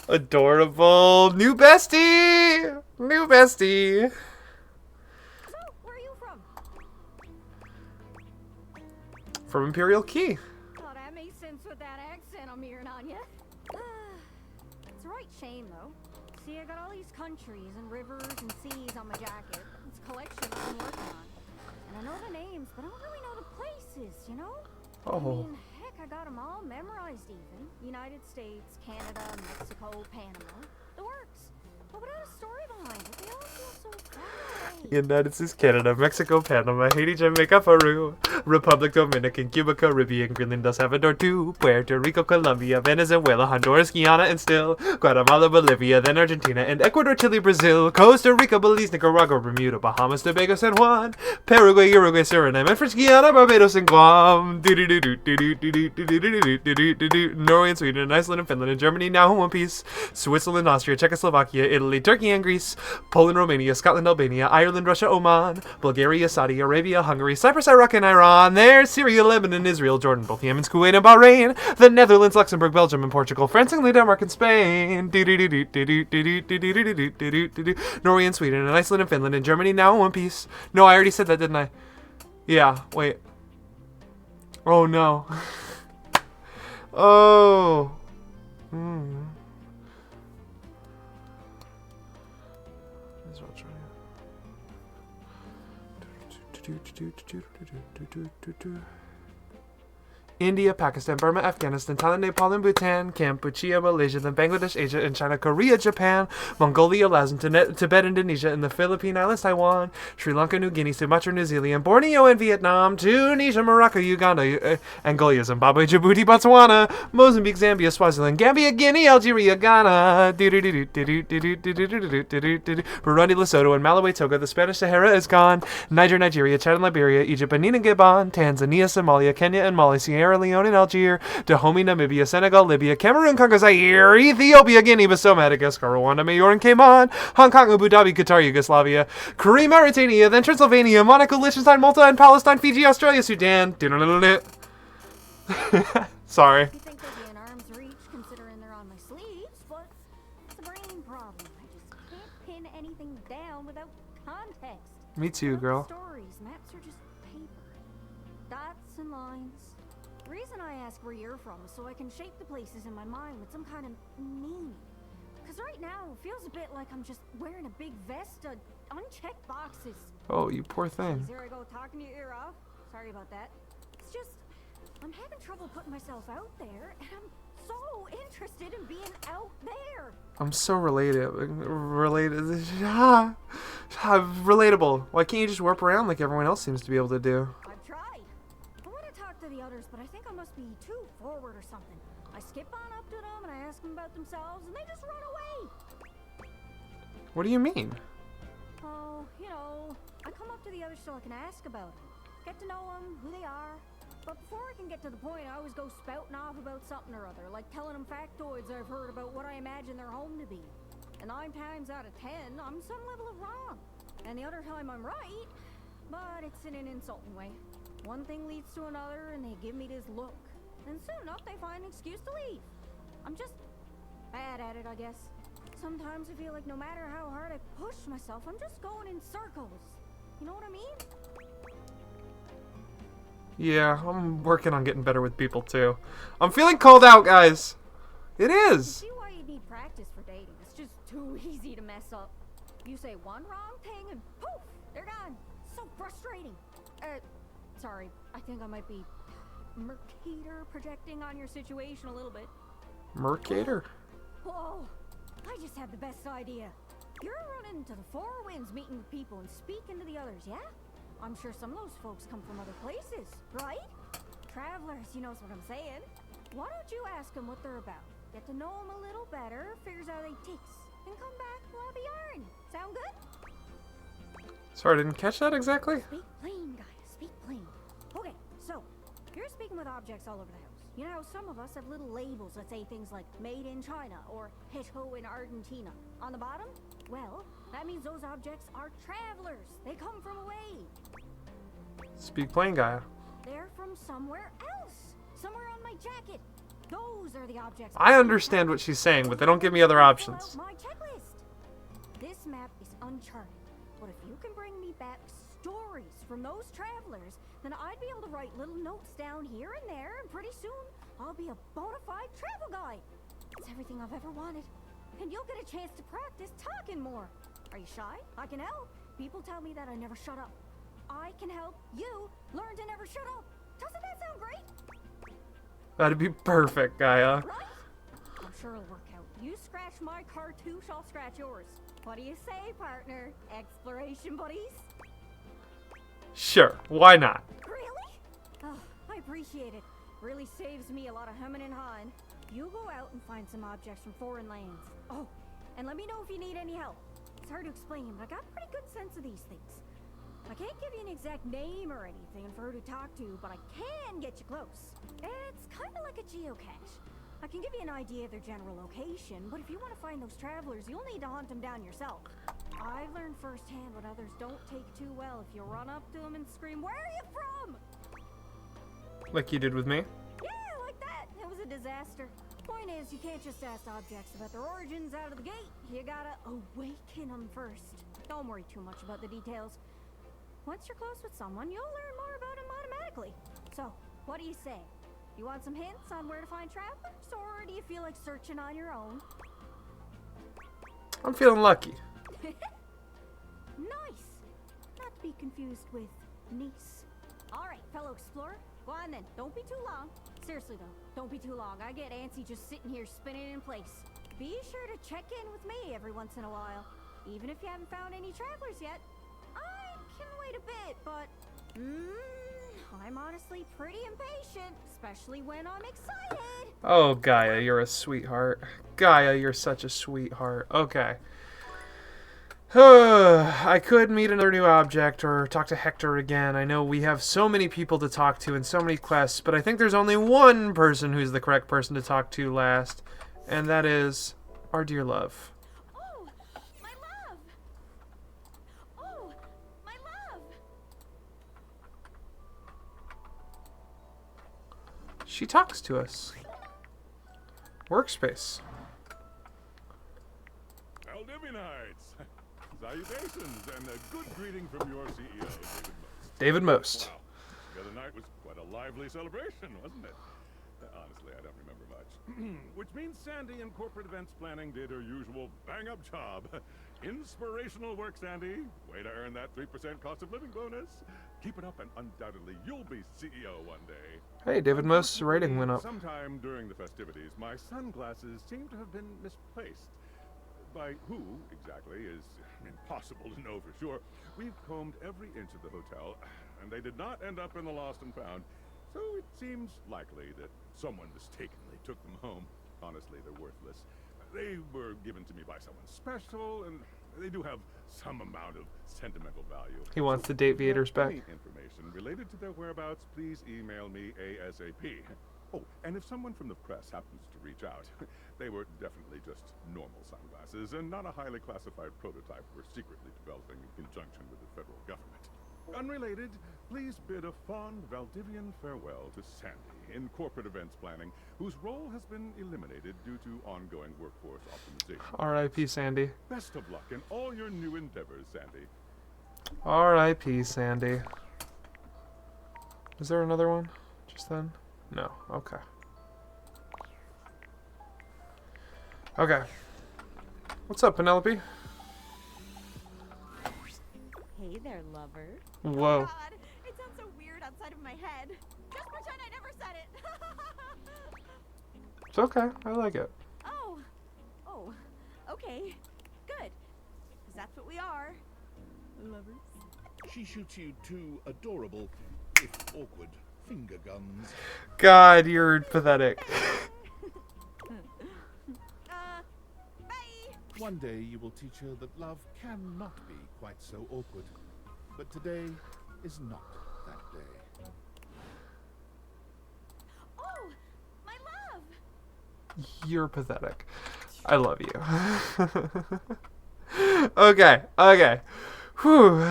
Adorable. New bestie! New bestie! So, where are you from? From Imperial Key. Oh, that makes sense with that accent I'm hearing on you. It's a right shame, though. See, I got all these countries and rivers and seas on my jacket. It's a collection I've been working on. And I know the names, but I don't really know the places, you know? Oh. I mean, heck, I got them all memorized even. United States, Canada, Mexico, Panama. The works. But without a story behind it, they all feel so far away. United States, Canada, Mexico, Panama, Haiti, Jamaica, Peru, Republic Dominican, Cuba, Caribbean, Greenland, El Salvador, too, Puerto Rico, Colombia, Venezuela, Honduras, Guyana, and still Guatemala, Bolivia, then Argentina, and Ecuador, Chile, Brazil, Costa Rica, Belize, Nicaragua, Bermuda, Bahamas, Tobago, San Juan, Paraguay, Uruguay, Suriname, and French Guiana, Barbados, and Guam, Norway, and Sweden, and Iceland, and Finland, and Germany, now in one piece, Switzerland, Austria, Czechoslovakia, Italy, Turkey, and Greece, Poland, Romania, Scotland, Albania, Ireland, Russia, Oman, Bulgaria, Saudi Arabia, Hungary, Cyprus, Iraq, and Iran. There's Syria, Lebanon, Israel, Jordan, both Yemen, Kuwait, and Bahrain. The Netherlands, Luxembourg, Belgium, and Portugal, France, England, Denmark, and Spain. Norway and Sweden, and Iceland, and Finland, and Germany, now in one piece. No, I already said that, didn't I? Yeah, wait. Oh, no. Oh. India, Pakistan, Burma, Afghanistan, Thailand, Nepal, and Bhutan, Cambodia, Malaysia, then Bangladesh, Asia, and China, Korea, Japan, Mongolia, Laos, and Tibet, Indonesia, and the Philippine Islands, Taiwan, Sri Lanka, New Guinea, Sumatra, New Zealand, Borneo, and Vietnam, Tunisia, Morocco, Uganda, Angola, Zimbabwe, Djibouti, Botswana, Mozambique, Zambia, Swaziland, Gambia, Guinea, Algeria, Ghana, Burundi, Lesotho, and Malawi, Togo. The Spanish Sahara is gone. Niger, Nigeria, Chad, and Liberia, Egypt, Benin, and Gabon, Tanzania, Somalia, Kenya, and Mali, Sierra Leone, and Algier, Dahomey, Namibia, Senegal, Libya, Cameroon, Congo, Zaire, Ethiopia, Guinea, Bissau, Madagascar, Rwanda, Mayor, and Cayman, Hong Kong, Abu Dhabi, Qatar, Yugoslavia, Korea, Mauritania, then Transylvania, Monaco, Liechtenstein, Malta, and Palestine, Fiji, Australia, Sudan. Sorry. You think they'd be in arm's reach considering they're on my sleeves, but it's a brain problem. I just can't pin anything down without context. Me too, girl. Stories, maps are just paper. Dots and lines. The reason I ask where you're from is so I can shape the places in my mind with some kind of meaning. Because right now, it feels a bit like I'm just wearing a big vest of unchecked boxes. Oh, you poor thing. There I go, talking your ear off. Sorry about that. It's just, I'm having trouble putting myself out there, and I'm so interested in being out there. I'm so relatable. Why can't you just warp around like everyone else seems to be able to do? I've tried. I want to talk to the others, but I think I must be too forward or something. I skip on up to them and I ask them about themselves, and they just run away. What do you mean? Oh, you know, I come up to the others so I can ask about them, get to know them, who they are. But before I can get to the point, I always go spouting off about something or other, like telling them factoids I've heard about what I imagine their home to be. And 9 times out of 10, I'm some level of wrong. And the other time I'm right, but it's in an insulting way. One thing leads to another, and they give me this look. And soon enough, they find an excuse to leave. I'm just bad at it, I guess. Sometimes I feel like no matter how hard I push myself, I'm just going in circles. You know what I mean? Yeah, I'm working on getting better with people too. I'm feeling called out, guys. It is. See why you need practice for dating. It's just too easy to mess up. You say one wrong thing and poof, they're gone. So frustrating. Sorry, I think I might be Mercator projecting on your situation a little bit. Mercator? Whoa, I just had the best idea. You're running to the Four Winds, meeting with people and speaking to the others, yeah? I'm sure some of those folks come from other places, right? Travelers, you know what I'm saying. Why don't you ask them what they're about? Get to know them a little better, figures out they ticks, and come back and we'll be yarn. Sound good? Sorry, I didn't catch that exactly. Speak plain, guys. Speak plain. Okay, so you're speaking with objects all over the house. You know how some of us have little labels that say things like made in China or Heto in Argentina on the bottom? Well, that means those objects are travelers. They come from away. Speak plain, Gaia. They're from somewhere else. Somewhere on my jacket. Those are the objects. I understand what she's saying, but they don't give me other options. My checklist. This map is uncharted. But if you can bring me back stories from those travelers, then I'd be able to write little notes down here and there, and pretty soon I'll be a bona fide travel guide. It's everything I've ever wanted. And you'll get a chance to practice talking more. Are you shy? I can help. People tell me that I never shut up. I can help you learn to never shut up. Doesn't that sound great? That'd be perfect, Gaia. I'm sure it'll work out. You scratch my cartouche, I'll scratch yours. What do you say, partner? Exploration buddies? Sure, why not? Really? Oh, I appreciate it. Really saves me a lot of humming and hawing. You go out and find some objects from foreign lands. Oh, and let me know if you need any help. It's hard to explain, but I got a pretty good sense of these things. I can't give you an exact name or anything for who to talk to, but I can get you close. It's kind of like a geocache. I can give you an idea of their general location, but if you want to find those travelers, you'll need to hunt them down yourself. I've learned firsthand what others don't take too well if you run up to them and scream, "Where are you from?" Like you did with me? Yeah, like that. It was a disaster. Point is, you can't just ask objects about their origins out of the gate. You gotta awaken them first. Don't worry too much about the details. Once you're close with someone, you'll learn more about them automatically. So, what do you say? You want some hints on where to find travelers, or do you feel like searching on your own? I'm feeling lucky. Nice. Not to be confused with niece. Alright, fellow explorer. Go on then. Don't be too long. Seriously though, don't be too long. I get antsy just sitting here spinning in place. Be sure to check in with me every once in a while. Even if you haven't found any travelers yet. I can wait a bit, but I'm honestly pretty impatient, especially when I'm excited. Oh, Gaia, you're a sweetheart. Gaia, you're such a sweetheart. Okay. I could meet another new object or talk to Hector again. I know we have so many people to talk to and so many quests, but I think there's only one person who's the correct person to talk to last, and that is our dear love. Oh, my love! Oh, my love! She talks to us. Workspace. Valdivinites! Salutations, and a good greeting from your CEO, David Most. Wow. The other night was quite a lively celebration, wasn't it? Honestly, I don't remember much. Which means Sandy in corporate events planning did her usual bang-up job. Inspirational work, Sandy. Way to earn that 3% cost of living bonus. Keep it up and undoubtedly you'll be CEO one day. Hey, David Most's rating went up. Sometime during the festivities, my sunglasses seem to have been misplaced. By who, exactly, is impossible to know for sure. We've combed every inch of the hotel, and they did not end up in the lost and found. So it seems likely that someone mistakenly took them home. Honestly, they're worthless. They were given to me by someone special, and they do have some amount of sentimental value. He wants the date Viators back. Any information related to their whereabouts, please email me ASAP. Oh, and if someone from the press happens to reach out, they were definitely just normal sunglasses and not a highly classified prototype we're secretly developing in conjunction with the federal government. Unrelated, please bid a fond Valdivian farewell to Sandy in corporate events planning, whose role has been eliminated due to ongoing workforce optimization. R.I.P. Sandy. Best of luck in all your new endeavors, Sandy. R.I.P. Sandy. Is there another one? Just then? No. Okay. Okay. What's up, Penelope? Hey there, lover. Whoa. Oh God, it sounds so weird outside of my head. Just pretend I never said it. It's okay. I like it. Oh, okay, good. 'Cause that's what we are, lovers. She shoots you two adorable, if awkward, finger guns. God, you're pathetic. Bye. One day you will teach her that love cannot be quite so awkward. But today is not that day. Oh, my love. You're pathetic. I love you. Okay. Whew.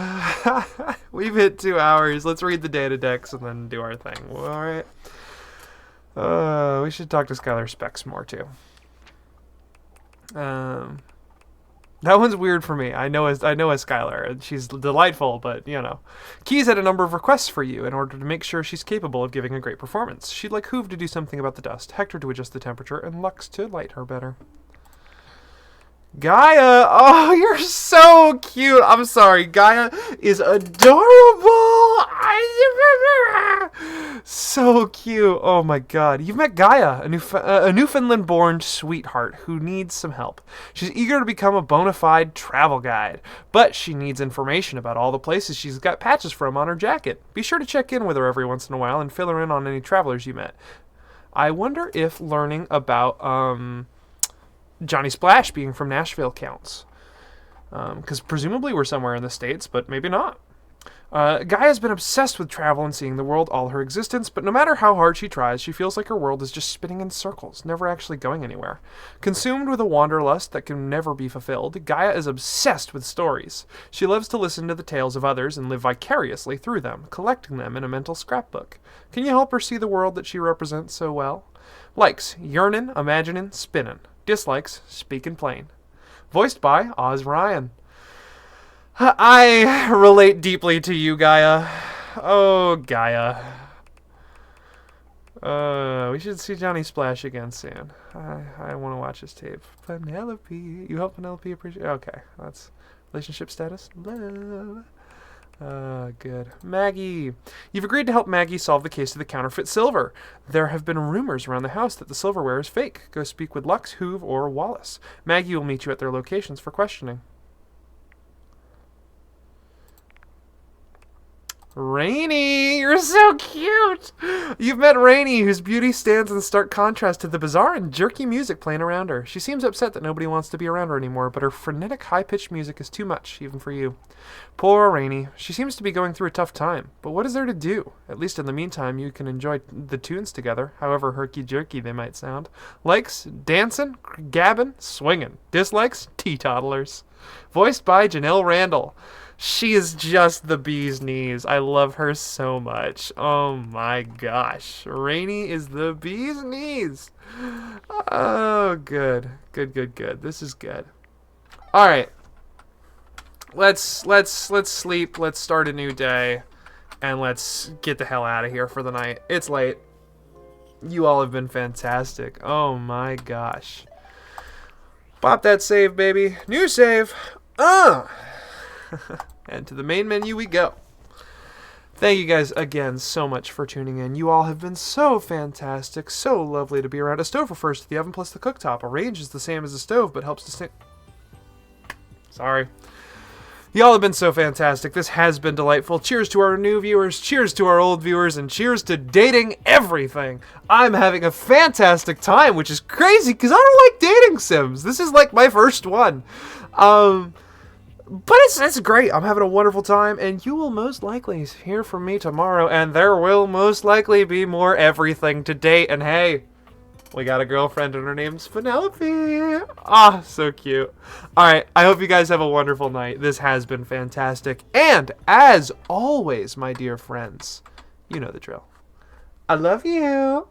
We've hit 2 hours. Let's read the data decks and then do our thing. Alright. We should talk to Skylar Specs more too. That one's weird for me. I know a Skylar, and she's delightful, but, you know. Keys had a number of requests for you in order to make sure she's capable of giving a great performance. She'd like Hoove to do something about the dust, Hector to adjust the temperature, and Lux to light her better. Gaia! Oh, you're so cute! I'm sorry, Gaia is adorable! So cute. Oh my god. You've met Gaia, a Newfoundland-born sweetheart who needs some help. She's eager to become a bona fide travel guide, but she needs information about all the places she's got patches from on her jacket. Be sure to check in with her every once in a while and fill her in on any travelers you met. I wonder if learning about Johnny Splash being from Nashville counts. Because presumably we're somewhere in the States, but maybe not. Gaia's been obsessed with travel and seeing the world all her existence, but no matter how hard she tries, she feels like her world is just spinning in circles, never actually going anywhere. Consumed with a wanderlust that can never be fulfilled, Gaia is obsessed with stories. She loves to listen to the tales of others and live vicariously through them, collecting them in a mental scrapbook. Can you help her see the world that she represents so well? Likes, yearnin', imaginin', spinnin'. Dislikes, speakin' plain. Voiced by Oz Ryan. I relate deeply to you, Gaia. Oh, Gaia. We should see Johnny Splash again soon. I want to watch his tape. Penelope. You help Penelope appreciate... Okay, that's relationship status. Love. Good. Maggie. You've agreed to help Maggie solve the case of the counterfeit silver. There have been rumors around the house that the silverware is fake. Go speak with Lux, Hoove, or Wallace. Maggie will meet you at their locations for questioning. Rainy, you're so cute! You've met Rainy, whose beauty stands in stark contrast to the bizarre and jerky music playing around her. She seems upset that nobody wants to be around her anymore, but her frenetic, high-pitched music is too much, even for you. Poor Rainy. She seems to be going through a tough time, but what is there to do? At least in the meantime, you can enjoy the tunes together, however herky-jerky they might sound. Likes, dancing, gabbing, swinging. Dislikes, teetotalers. Voiced by Janelle Randall. She is just the bee's knees. I love her so much. Oh my gosh. Rainy is the bee's knees. Oh, good. Good. This is good. All right. Let's sleep. Let's start a new day. And let's get the hell out of here for the night. It's late. You all have been fantastic. Oh my gosh. Pop that save, baby. New save. And to the main menu we go. Thank you guys again so much for tuning in. You all have been so fantastic, so lovely to be around. A stove refers to the oven plus the cooktop. A range is the same as a stove, but helps to Sorry. Y'all have been so fantastic. This has been delightful. Cheers to our new viewers, cheers to our old viewers, and cheers to dating everything. I'm having a fantastic time, which is crazy because I don't like dating sims. This is like my first one. But it's great. I'm having a wonderful time, and you will most likely hear from me tomorrow, and there will most likely be more everything to date. And hey, we got a girlfriend, and her name's Penelope. Ah, so cute. Alright, I hope you guys have a wonderful night. This has been fantastic. And, as always, my dear friends, you know the drill. I love you.